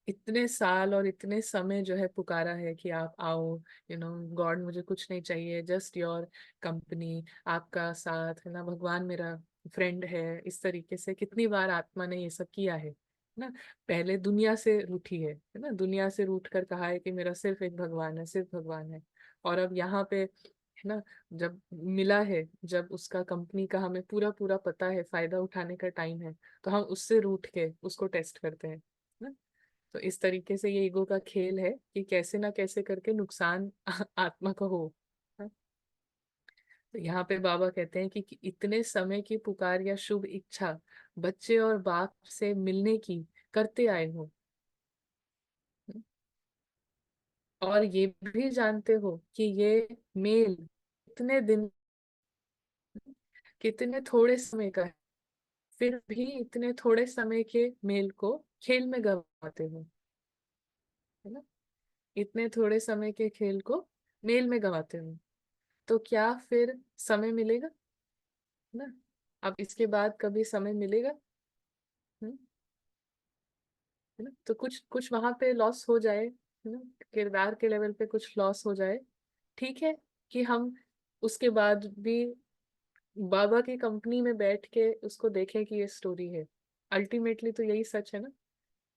इतने साल और इतने समय जो है पुकारा है कि आप आओ, गॉड मुझे कुछ नहीं चाहिए, जस्ट योर कंपनी, आपका साथ, है ना, भगवान मेरा फ्रेंड है, इस तरीके से कितनी बार आत्मा ने ये सब किया है ना। पहले दुनिया से रूठी है ना, दुनिया से रूठ कर कहा है कि मेरा सिर्फ एक भगवान है, सिर्फ भगवान है। और अब यहाँ पे, है ना, जब मिला है, जब उसका कंपनी का हमें पूरा पूरा पता है, फायदा उठाने का टाइम है, तो हम उससे रूठ के उसको टेस्ट करते हैं ना। तो इस तरीके से ये ईगो का खेल है कि कैसे ना कैसे करके नुकसान आत्मा का हो। हाँ? तो यहाँ पे बाबा कहते हैं कि इतने समय की पुकार या शुभ इच्छा बच्चे और बाप से मिलने की करते आए हो, और ये भी जानते हो कि ये मेल इतने दिन, कितने थोड़े समय का है, फिर भी इतने थोड़े समय के मेल को खेल में गंवाते हो, है ना, इतने थोड़े समय के खेल को मेल में गंवाते हो, तो क्या फिर समय मिलेगा ना, अब इसके बाद कभी समय मिलेगा? हम्म, है ना, तो कुछ कुछ वहां पे लॉस हो जाए, है ना, किरदार के लेवल पे कुछ लॉस हो जाए, ठीक है, कि हम उसके बाद भी बाबा की कंपनी में बैठ के उसको देखें कि ये स्टोरी है, अल्टीमेटली तो यही सच है ना।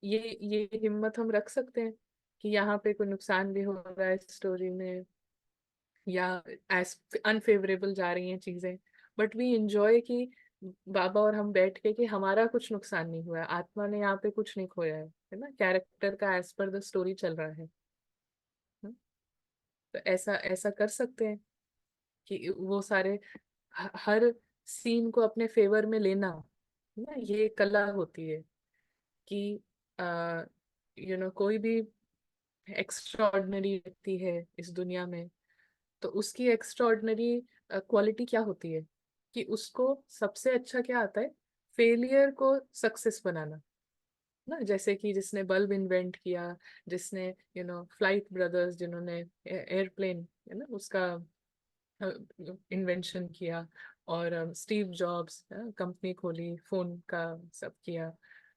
ये हिम्मत हम रख सकते हैं कि यहाँ पे कोई नुकसान भी हो रहा है स्टोरी में, या एज अनफेवरेबल जा रही हैं चीजें, बट वी इंजॉय कि बाबा और हम बैठ के कि हमारा कुछ नुकसान नहीं हुआ है, आत्मा ने यहाँ पे कुछ नहीं खोया है ना, कैरेक्टर का एज पर द स्टोरी चल रहा है। हम्म, तो ऐसा ऐसा कर सकते हैं कि वो सारे हर सीन को अपने फेवर में लेना, है ना, ये कला होती है कि आ, कोई भी एक्स्ट्रा ऑर्डिनरी व्यक्ति है इस दुनिया में, तो उसकी एक्स्ट्राऑर्डिनरी क्वालिटी क्या होती है, कि उसको सबसे अच्छा क्या आता है, फेलियर को सक्सेस बनाना ना। जैसे कि जिसने बल्ब इन्वेंट किया, जिसने फ्लाइट ब्रदर्स जिन्होंने एयरप्लेन, है ना, उसका इन्वेंशन किया, और स्टीव जॉब्स कंपनी खोली, फोन का सब किया।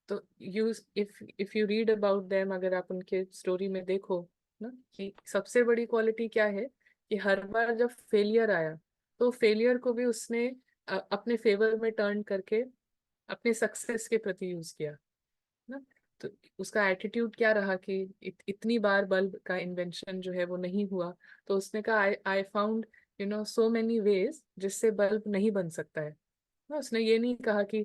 तो you if you read about them, अगर आप उनके स्टोरी में देखो ना, कि सबसे बड़ी क्वालिटी क्या है, कि हर बार जब फेलियर आया तो फेलियर को भी उसने अपने फेवर में टर्न करके अपने सक्सेस के प्रति यूज किया ना। तो उसका एटीट्यूड क्या रहा कि इतनी बार बल्ब का इन्वेंशन जो है वो नहीं हुआ, तो उसने कहा I I found so many ways जिससे बल्ब नहीं बन सकता है ना। उसने ये नहीं कहा कि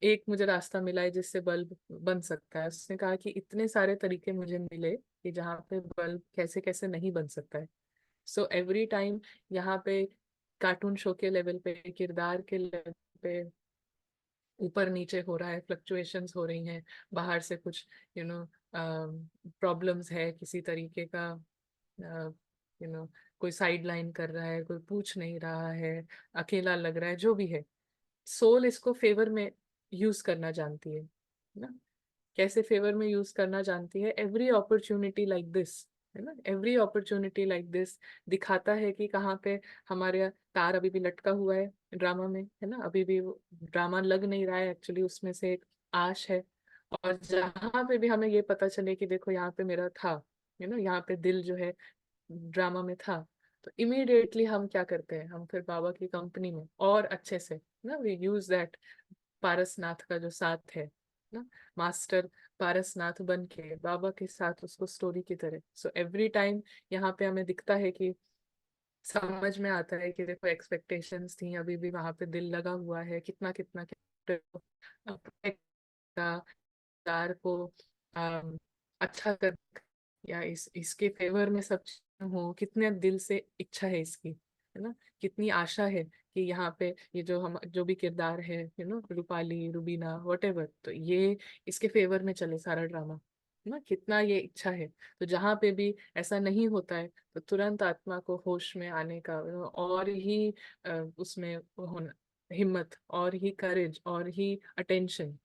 एक मुझे रास्ता मिला है जिससे बल्ब बन सकता है, उसने कहा कि इतने सारे तरीके मुझे मिले कि जहाँ पे बल्ब कैसे कैसे नहीं बन सकता है। सो एवरी टाइम यहाँ पे कार्टून शो के लेवल पे, किरदार के लेवल पे ऊपर नीचे हो रहा है, फ्लक्चुएशंस हो रही हैं, बाहर से कुछ यू नो प्रॉब्लम्स है किसी तरीके का, यू नो कोई साइड लाइन कर रहा है, कोई पूछ नहीं रहा है, अकेला लग रहा है, जो भी है, सोल इसको फेवर में यूज करना जानती है ना। कैसे फेवर में यूज करना जानती है, एवरी अपॉर्चुनिटी लाइक दिस, है ना, एवरी अपॉर्चुनिटी लाइक दिस दिखाता है कि कहाँ पे हमारे तार अभी भी लटका हुआ है ड्रामा में, है ना, अभी भी ड्रामा लग नहीं रहा है, एक्चुअली उसमें से एक आश है। और जहाँ पे भी हमें ये पता चले कि देखो यहाँ पे मेरा था, यहाँ पे दिल जो है ड्रामा में था, तो इमीडिएटली हम क्या करते हैं, हम फिर बाबा की कंपनी में और अच्छे से ना, वी यूज दैट पारसनाथ का जो साथ है ना, मास्टर पारसनाथ बन के बाबा के साथ उसको स्टोरी की तरह। सो एवरी टाइम यहाँ पे हमें दिखता है कि समझ में आता है कि देखो एक्सपेक्टेशंस थी, अभी भी वहां पे दिल लगा हुआ है, कितना कितना किरदार को अम, अच्छा कर, या इसके फेवर में सब चीजें हो, कितने दिल से इच्छा है इसकी, है ना, कितनी आशा है कि यहाँ पे ये जो हम जो भी किरदार है, रूपाली रूबीना वटेवर, तो ये इसके फेवर में चले सारा ड्रामा, है ना, कितना ये इच्छा है। तो जहाँ पे भी ऐसा नहीं होता है तो तुरंत आत्मा को होश में आने का और ही उसमें होना हिम्मत, और ही करेज, और ही अटेंशन,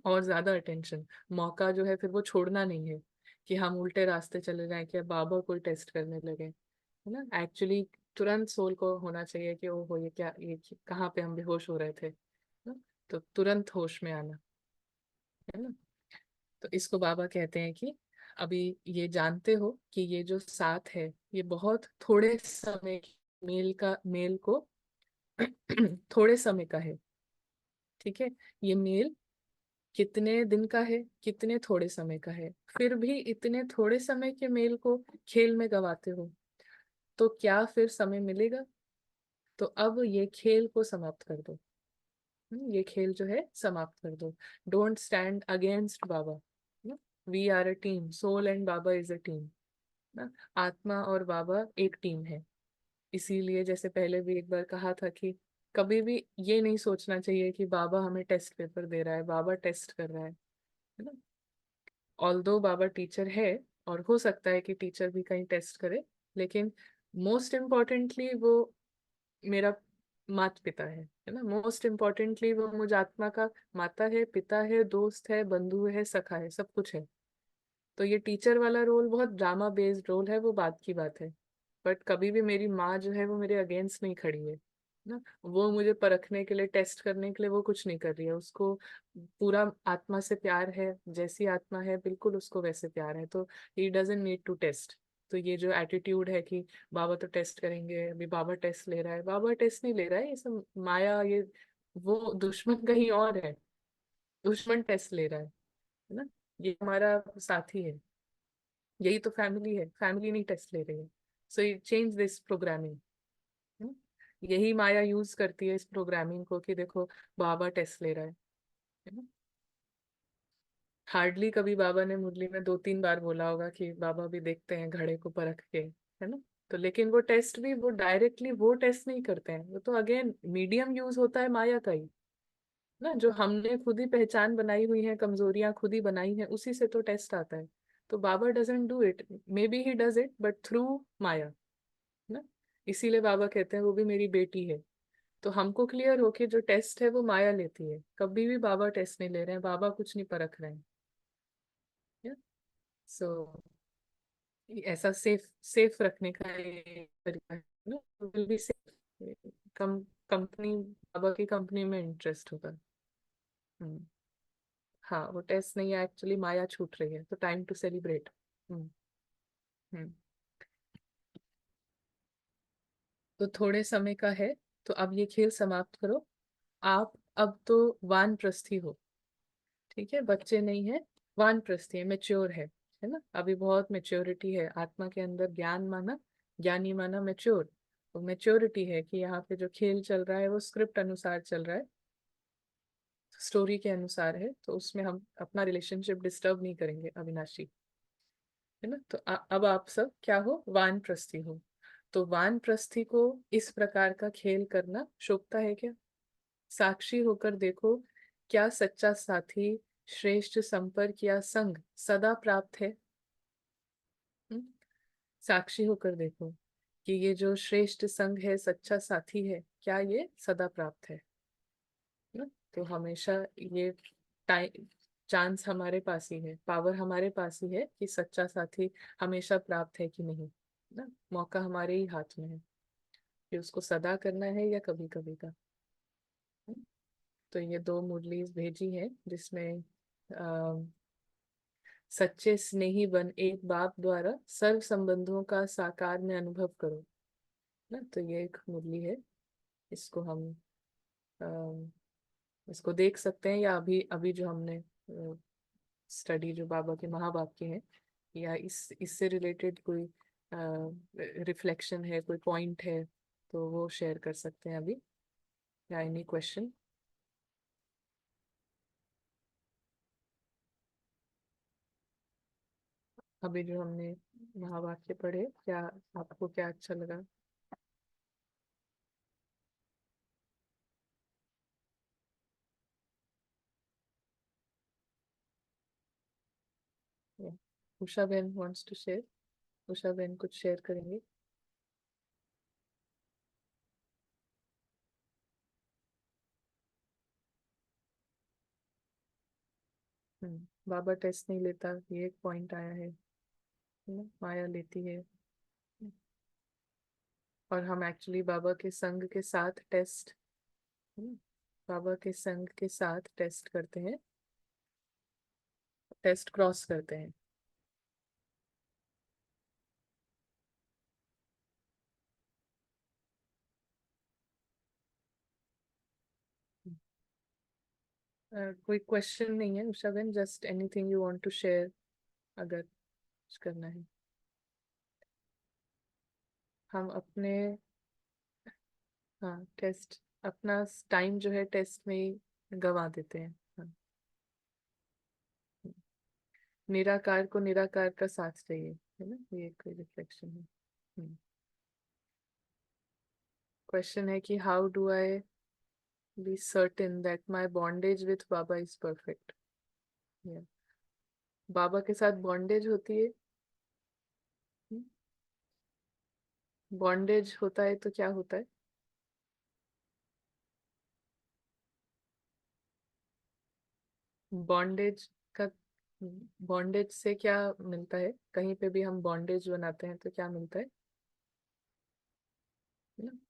और ज्यादा अटेंशन, मौका जो है फिर वो छोड़ना नहीं है कि हम उल्टे रास्ते चले जाएं, कि अब बाबा कोई टेस्ट करने लगे, है ना। एक्चुअली तुरंत सोल को होना चाहिए कि ओ हो, ये क्या, ये कहाँ पे हम बेहोश हो रहे थे ना, तो तुरंत होश में आना, है ना। तो इसको बाबा कहते हैं कि अभी ये जानते हो कि ये जो साथ है ये बहुत थोड़े समय मेल का, मेल को थोड़े समय का है, ठीक है। ये मेल कितने दिन का है, कितने थोड़े समय का है, फिर भी इतने थोड़े समय के मेल को खेल में गवाते हो, तो क्या फिर समय मिलेगा। तो अब ये खेल को समाप्त कर दो। ये खेल जो है समाप्त कर दो। Don't stand against Baba. We are a team, soul and Baba is a team ना। आत्मा और बाबा एक टीम है। इसीलिए जैसे पहले भी एक बार कहा था कि कभी भी ये नहीं सोचना चाहिए कि बाबा हमें टेस्ट पेपर दे रहा है, बाबा टेस्ट कर रहा है ना। ऑल्दो बाबा टीचर है, और हो सकता है कि टीचर भी कहीं टेस्ट करे, लेकिन मोस्ट इम्पॉर्टेंटली वो मेरा माता पिता है ना। मोस्ट इम्पॉर्टेंटली वो मुझ आत्मा का माता है, पिता है, दोस्त है, बंधु है, सखा है, सब कुछ है। तो ये टीचर वाला रोल बहुत ड्रामा बेस्ड रोल है, वो बात की बात है। बट कभी भी मेरी माँ जो है वो मेरे अगेंस्ट नहीं खड़ी है ना। वो मुझे परखने के लिए, टेस्ट करने के लिए वो कुछ नहीं कर रही है। उसको पूरा आत्मा से प्यार है, जैसी आत्मा है बिल्कुल उसको वैसे प्यार है, तो he doesn't need to test. तो ये जो एटीट्यूड है कि बाबा तो टेस्ट करेंगे, अभी बाबा टेस्ट ले रहा है, बाबा टेस्ट नहीं ले रहा है, ये सब माया, ये वो दुश्मन कहीं और है। दुश्मन टेस्ट ले रहा है ना। ये हमारा साथी है, यही तो फैमिली है, फैमिली नहीं टेस्ट ले रही है। सो ये चेंज दिस प्रोग्रामिंग। यही माया यूज करती है इस प्रोग्रामिंग को कि देखो बाबा टेस्ट ले रहा है ना। हार्डली कभी बाबा ने मुरली में 2-3 बार बोला होगा कि बाबा भी देखते हैं घड़े को परख के, है ना। तो लेकिन वो टेस्ट भी वो डायरेक्टली वो टेस्ट नहीं करते हैं, वो तो अगेन मीडियम यूज होता है माया का ही ना, जो हमने खुद ही पहचान बनाई हुई है, कमजोरियां खुद ही बनाई हैं, उसी से तो टेस्ट आता है। तो Baba doesn't do it, may be he does it but through Maya ना। इसीलिए बाबा कहते हैं वो भी मेरी बेटी है। तो हमको क्लियर हो कि जो टेस्ट है वो माया लेती है, कभी भी बाबा टेस्ट नहीं ले रहे हैं, बाबा कुछ नहीं परख रहे हैं। सो ऐसा सेफ सेफ रखने का ये तरीका है ना, will be safe. Come company, Baba की कंपनी में इंटरेस्ट होगा। हम्म। हाँ, वो टेस्ट नहीं है, एक्चुअली माया छूट रही है, तो टाइम टू सेलिब्रेट। हम्म। हम्म। तो थोड़े समय का है, तो अब ये खेल समाप्त करो। आप अब तो वानप्रस्थी हो, ठीक है, बच्चे नहीं है, वानप्रस्थी है, मेच्योर है ना। अभी बहुत मेच्योरिटी है आत्मा के अंदर, ज्ञान माना, ज्ञानी माना मेच्योर। तो मेच्योरिटी है कि यहाँ पे जो खेल चल रहा है वो स्क्रिप्ट अनुसार चल रहा है, स्टोरी के अनुसार है, तो उसमें हम अपना रिलेशनशिप डिस्टर्ब नहीं करेंगे, अविनाशी, है ना। तो अब आप सब क्या हो, वानप्रस्थी हो। तो वानप्रस्थी को इस प्रकार का खेल करना शोभता है क्या। साक्षी होकर देखो, क्या सच्चा साथी, श्रेष्ठ संपर्क या संग सदा प्राप्त है। हम्म? साक्षी होकर देखो कि ये जो श्रेष्ठ संग है, सच्चा साथी है, क्या ये सदा प्राप्त है ना। तो हमेशा ये टाइम, चांस हमारे पास ही है, पावर हमारे पास ही है कि सच्चा साथी हमेशा प्राप्त है कि नहीं ना। मौका हमारे ही हाथ में है कि उसको सदा करना है या कभी कभी का। तो ये 2 मुरलीज भेजी हैं जिसमें सच्चे स्नेही बन एक बाप द्वारा सर्व संबंधों का साकार में अनुभव करो। ना, तो ये एक मुरली है। इसको हम अ, इसको देख सकते हैं, या अभी अभी जो हमने स्टडी जो बाबा के महावाक्य की है, या इससे रिलेटेड कोई रिफ्लेक्शन है, कोई पॉइंट है, तो वो शेयर कर सकते हैं अभी, या एनी क्वेश्चन। अभी जो हमने महावाक्य पढ़े, क्या आपको क्या अच्छा लगा? Yeah. उषा बहन वांट्स टू शेयर। उषा बहन कुछ शेयर करेंगे? बाबा टेस्ट नहीं लेता, ये एक पॉइंट आया है ना? माया लेती है। और हम एक्चुअली बाबा के संग के साथ टेस्ट, बाबा के संग के साथ टेस्ट करते हैं, टेस्ट क्रॉस करते हैं। कोई क्वेश्चन नहीं है उषा बहन, just anything you want to share, अगर कुछ करना है। हम अपने, हाँ, टेस्ट, अपना टाइम जो है टेस्ट में ही गंवा देते हैं। हाँ, निराकार को निराकार का साथ चाहिए, है ना, ये कोई रिफ्लेक्शन है। क्वेश्चन है कि how do I be certain that my bondage with Baba is perfect. Baba के साथ बॉन्डेज होती है। बॉन्डेज होता है तो क्या होता है? बॉन्डेज का, बॉन्डेज से क्या मिलता है? कहीं पे भी हम बॉन्डेज बनाते हैं तो क्या मिलता है?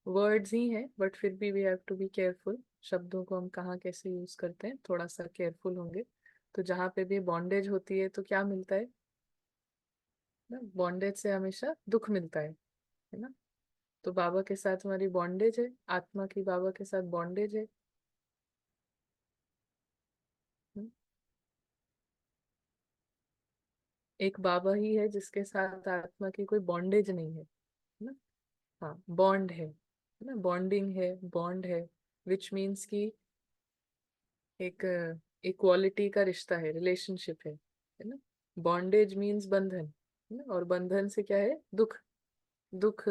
वर्ड्स ही हैं, बट फिर भी we have to be careful. शब्दों को हम कहाँ कैसे यूज करते हैं, थोड़ा सा केयरफुल होंगे। तो जहाँ पे भी बॉन्डेज होती है तो क्या मिलता है ना? बॉन्डेज से हमेशा दुख मिलता है ना? तो बाबा के साथ हमारी बॉन्डेज है, आत्मा की बाबा के साथ बॉन्डेज है। हम्म, एक बाबा ही है जिसके साथ आत्मा की कोई बॉन्डेज नहीं है ना? हाँ, बॉन्ड है ना, बॉन्डिंग है, बॉन्ड है, विच मीन्स कि एक इक्वालिटी का रिश्ता है, रिलेशनशिप है ना? बॉन्डेज मीन्स बंधन, है ना? और बंधन से क्या है? दुख। दुख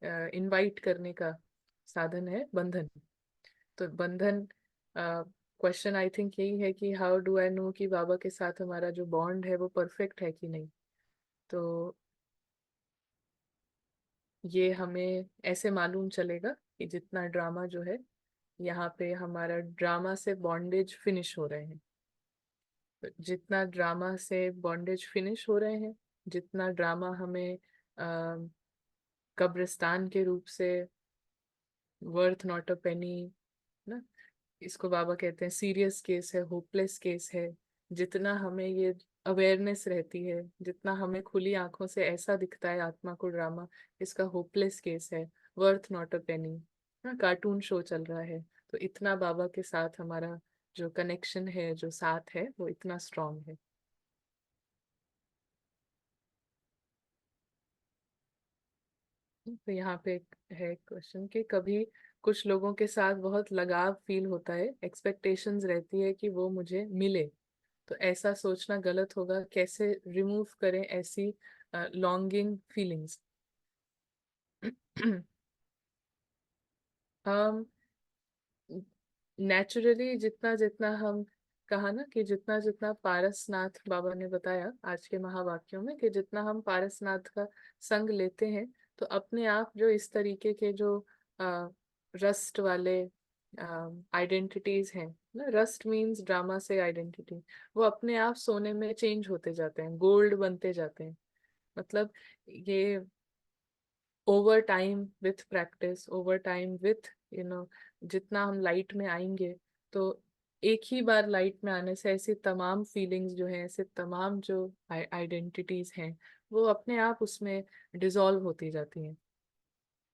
इनवाइट करने का साधन है बंधन। तो बंधन, क्वेश्चन आई थिंक यही है कि हाउ डू आई नो कि बाबा के साथ हमारा जो बॉन्ड है वो परफेक्ट है कि नहीं। तो ये हमें ऐसे मालूम चलेगा कि जितना ड्रामा जो है, यहाँ पे हमारा ड्रामा से बॉन्डेज फिनिश हो रहे हैं। तो जितना ड्रामा से बॉन्डेज फिनिश हो रहे हैं, जितना ड्रामा हमें कब्रिस्तान के रूप से, वर्थ नॉट अ पेनी ना, इसको बाबा कहते हैं सीरियस केस है, होपलेस केस है। जितना हमें ये अवेयरनेस रहती है, जितना हमें खुली आंखों से ऐसा दिखता है आत्मा को ड्रामा, इसका होपलेस केस है, वर्थ नॉट अ पेनी ना, कार्टून शो चल रहा है। तो इतना बाबा के साथ हमारा जो कनेक्शन है, जो साथ है, वो इतना स्ट्रांग है। तो यहाँ पे एक है क्वेश्चन कि कभी कुछ लोगों के साथ बहुत लगाव फील होता है, एक्सपेक्टेशंस रहती है कि वो मुझे मिले, तो ऐसा सोचना गलत होगा, कैसे रिमूव करें ऐसी लॉन्गिंग फीलिंग्स? हम नेचुरली जितना जितना हम, कहा ना कि जितना जितना पारसनाथ, बाबा ने बताया आज के महावाक्यों में कि जितना हम पारसनाथ का संग लेते हैं, तो अपने आप जो इस तरीके के जो रस्ट वाले आइडेंटिटीज हैं ना, रस्ट मीन्स ड्रामा से आइडेंटिटी, वो अपने आप सोने में चेंज होते जाते हैं, गोल्ड बनते जाते हैं। मतलब ये over time with practice, over time with, you know, जितना हम लाइट में आएंगे, तो एक ही बार लाइट में आने से ऐसी तमाम फीलिंग्स जो हैं, ऐसे तमाम जो आइडेंटिटीज हैं, वो अपने आप उसमें डिसॉल्व होती जाती हैं।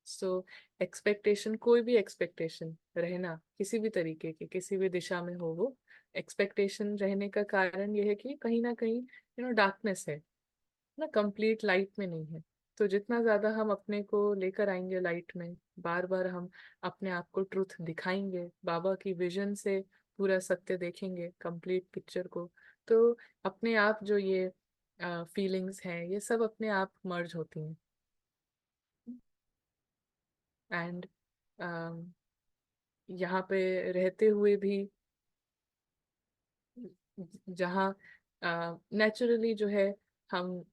सो एक्सपेक्टेशन, कोई भी एक्सपेक्टेशन रहना किसी भी तरीके की, किसी भी दिशा में हो, वो एक्सपेक्टेशन रहने का कारण ये है कि कहीं ना कहीं डार्कनेस है ना, कंप्लीट लाइट में नहीं है। तो जितना ज्यादा हम अपने को लेकर आएंगे लाइट में, बार बार हम अपने आप को ट्रुथ दिखाएंगे, बाबा की विजन से पूरा सत्य देखेंगे, कंप्लीट पिक्चर को, तो अपने आप जो ये फीलिंग्स हैं ये सब अपने आप मर्ज होती हैं। एंड यहाँ पे रहते हुए भी, जहाँ नेचुरली जो है, हम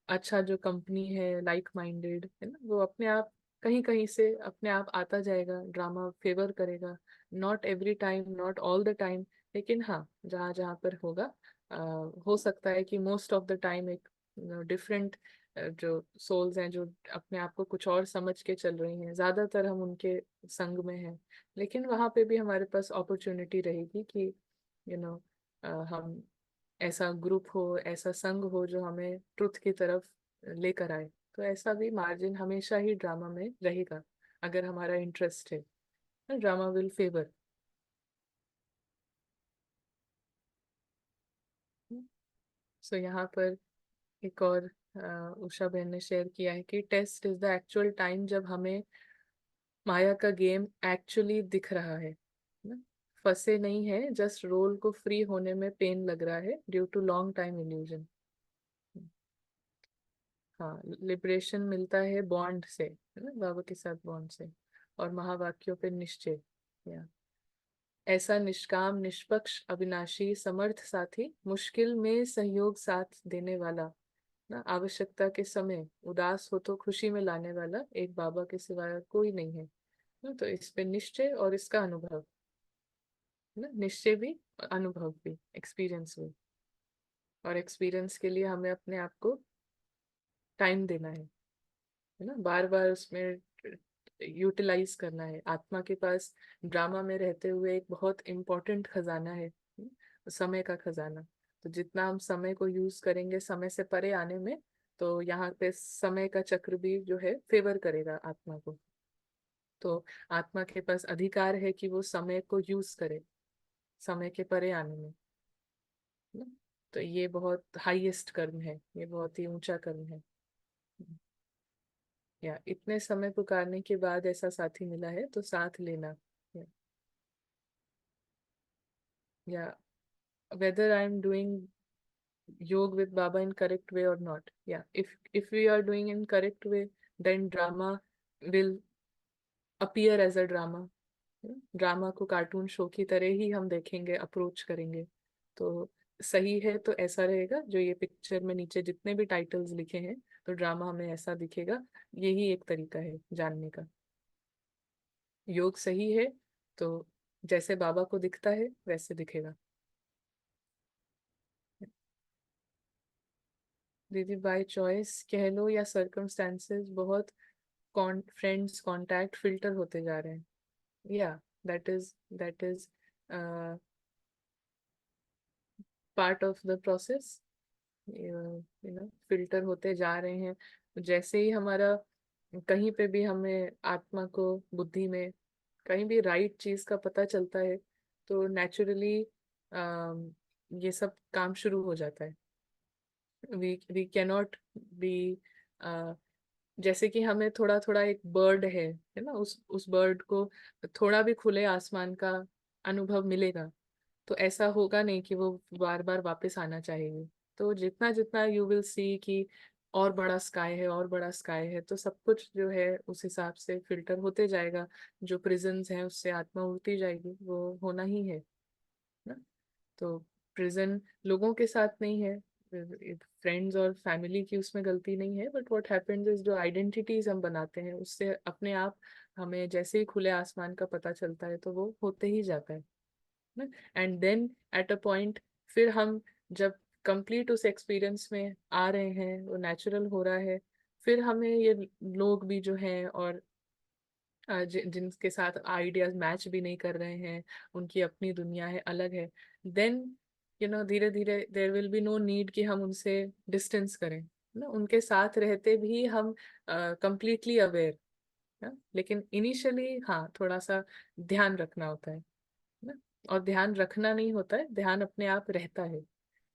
अच्छा जो कंपनी है, लाइक माइंडेड है ना, वो अपने आप कहीं कहीं से अपने आप आता जाएगा, ड्रामा फेवर करेगा। Not every time, not all the time, लेकिन हाँ जहाँ जहाँ पर होगा, अ, हो सकता है कि मोस्ट ऑफ द टाइम एक डिफरेंट जो सोल्स हैं जो अपने आप को कुछ और समझ के चल रही हैं, ज्यादातर हम उनके संग में हैं। लेकिन वहां पे भी हमारे पास अपॉर्चुनिटी रहेगी कि यू नो हम ऐसा ग्रुप हो, ऐसा संग हो जो हमें ट्रुथ की तरफ लेकर आए। तो ऐसा भी मार्जिन हमेशा ही ड्रामा में रहेगा, अगर हमारा इंटरेस्ट है, ड्रामा विल फेवर। सो यहाँ पर एक और उषा बहन ने शेयर किया है कि test is the actual time जब हमें माया का गेम एक्चुअली दिख रहा है ना? फंसे नहीं है, जस्ट रोल को फ्री होने में पेन लग रहा है due to long time illusion. हाँ, लिबरेशन मिलता है बॉन्ड से, है ना, बाबा के साथ बॉन्ड से, और महावाक्यों पे निश्चय, या ऐसा निष्काम निष्पक्ष अविनाशी समर्थ साथी, मुश्किल में सहयोग साथ देने वाला ना, आवश्यकता के समय उदास हो तो खुशी में लाने वाला एक बाबा के सिवाय कोई नहीं है ना। तो इस पे निश्चय और इसका अनुभव, है ना, निश्चय भी, अनुभव भी, एक्सपीरियंस भी। और एक्सपीरियंस के लिए हमें अपने आप को टाइम देना है ना, बार बार उसमें यूटिलाइज करना है। आत्मा के पास ड्रामा में रहते हुए एक बहुत इम्पोर्टेंट खजाना है, समय का खजाना। तो जितना हम समय को यूज करेंगे समय से परे आने में, तो यहाँ पे समय का चक्र भी जो है फेवर करेगा आत्मा को। तो आत्मा के पास अधिकार है कि वो समय को यूज करे समय के परे आने में ना। तो ये बहुत हाईएस्ट कर्म है, ये बहुत ही ऊंचा कर्म है। या इतने समय पुकारने के बाद ऐसा साथी मिला है तो साथ लेना। या, या whether I'm doing yoga with Baba in correct way or not. Yeah, if we are doing in correct way, then drama will appear as a drama. Drama को कार्टून शो की तरह ही हम देखेंगे, अप्रोच करेंगे। तो सही है तो ऐसा रहेगा, जो ये पिक्चर में नीचे जितने भी टाइटल्स लिखे हैं, तो ड्रामा हमें ऐसा दिखेगा। यही एक तरीका है जानने का। योग सही है तो जैसे बाबा को दिखता है वैसे दिखेगा। दीदी, बाय चॉइस कह लो या सर्कमस्टेंसेस, बहुत फ्रेंड्स कांटेक्ट फिल्टर होते जा रहे हैं। या that is part of the process, filter होते जा रहे हैं। जैसे ही हमारा कहीं पे भी हमें आत्मा को, बुद्धि में कहीं भी राइट चीज का पता चलता है, तो नेचुरली ये सब काम शुरू हो जाता है। वी कैनॉट बी, जैसे कि हमें थोड़ा थोड़ा एक बर्ड है ना, उस बर्ड को थोड़ा भी खुले आसमान का अनुभव मिलेगा, तो ऐसा होगा नहीं कि वो बार बार वापस आना चाहेगी। तो जितना जितना यू विल सी कि और बड़ा स्काई है, और बड़ा स्काई है, तो सब कुछ जो है उस हिसाब से फिल्टर होते जाएगा। जो प्रिजन्स हैं उससे आत्मा उड़ती जाएगी, वो होना ही है ना। तो प्रिजन लोगों के साथ नहीं है, फ्रेंड्स और फैमिली की उसमें गलती नहीं है, बट व्हाट हैपेंस इज जो आइडेंटिटीज हम बनाते हैं उससे अपने आप हमें जैसे ही खुले आसमान का पता चलता है तो वो होते ही जाता है ना। And then at a point, फिर हम जब कंप्लीट उस एक्सपीरियंस में आ रहे हैं, वो नेचुरल हो रहा है, फिर हमें ये लोग भी जो हैं और जिनके साथ आइडियाज मैच भी नहीं कर रहे हैं, उनकी अपनी दुनिया है, अलग है, देन धीरे धीरे there will be no need कि हम उनसे डिस्टेंस करें ना, उनके साथ रहते भी हम कंप्लीटली अवेयर। लेकिन इनिशियली हाँ, थोड़ा सा ध्यान रखना होता है ना। और ध्यान रखना नहीं होता है, ध्यान अपने आप रहता है।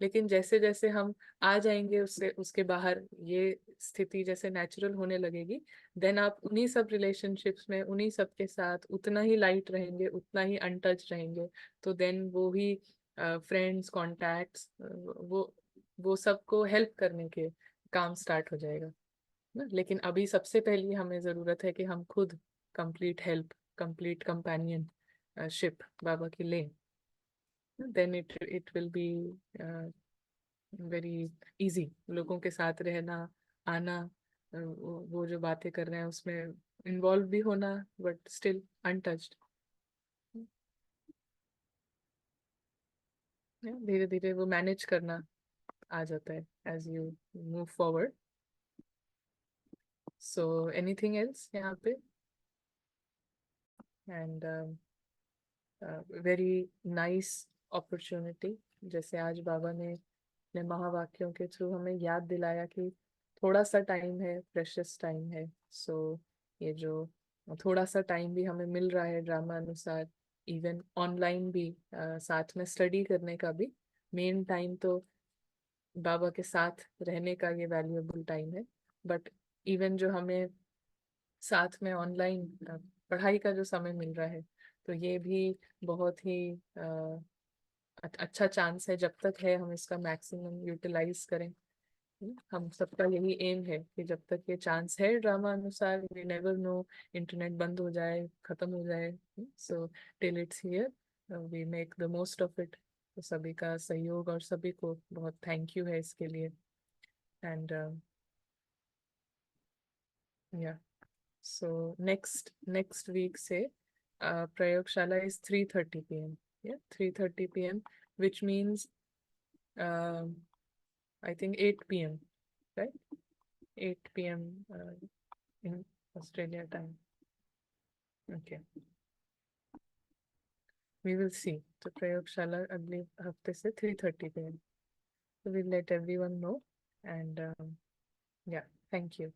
लेकिन जैसे जैसे हम आ जाएंगे उससे, उसके बाहर ये स्थिति जैसे नेचुरल होने लगेगी, देन आप उन्हीं सब रिलेशनशिप्स में, उन्हीं सब के साथ उतना ही लाइट रहेंगे, उतना ही अनटच रहेंगे। तो देन वो ही फ्रेंड्स, कॉन्टैक्ट्स, वो सबको हेल्प करने के काम स्टार्ट हो जाएगा ना। लेकिन अभी सबसे पहली हमें जरूरत है कि हम खुद complete help, complete companionship Baba की लें। Then it will be very easy लोगों के साथ रहना, आना, वो जो बातें कर रहे हैं उसमें इन्वॉल्व भी होना, बट स्टिल अनटच्ड। धीरे धीरे वो मैनेज करना आ जाता है as you move forward. So anything else यहाँ पे? एंड वेरी नाइस अपॉर्चुनिटी, जैसे आज बाबा ने अपने महावाक्यों के थ्रू हमें याद दिलाया कि थोड़ा सा टाइम है, प्रेशियस टाइम है। सो ये जो थोड़ा सा टाइम भी हमें मिल रहा है ड्रामा अनुसार, इवन ऑनलाइन भी, साथ में स्टडी करने का भी, मेन टाइम तो बाबा के साथ रहने का ये वैल्यूएबल टाइम है। बट इवन जो हमें साथ में ऑनलाइन पढ़ाई का जो समय मिल रहा है, तो ये भी बहुत ही अच्छा चांस है। जब तक है हम इसका मैक्सिमम यूटिलाइज करें। हम सबका यही एम है कि जब तक ये चांस है ड्रामा अनुसार, वी नेवर नो, इंटरनेट बंद हो जाए, खत्म हो जाए, so till it's here we make the most of it. तो सभी का सहयोग और सभी को बहुत थैंक यू है इसके लिए। एंड या, सो नेक्स्ट वीक से प्रयोगशाला is 3:30 p.m. Yeah, 3:30 p.m., which means I think 8 p.m., right? 8 p.m. In Australia time. Okay, we will see. तो प्रयोगशाला अगले हफ्ते से 3:30 p.m. So we'll let everyone know. And yeah, thank you.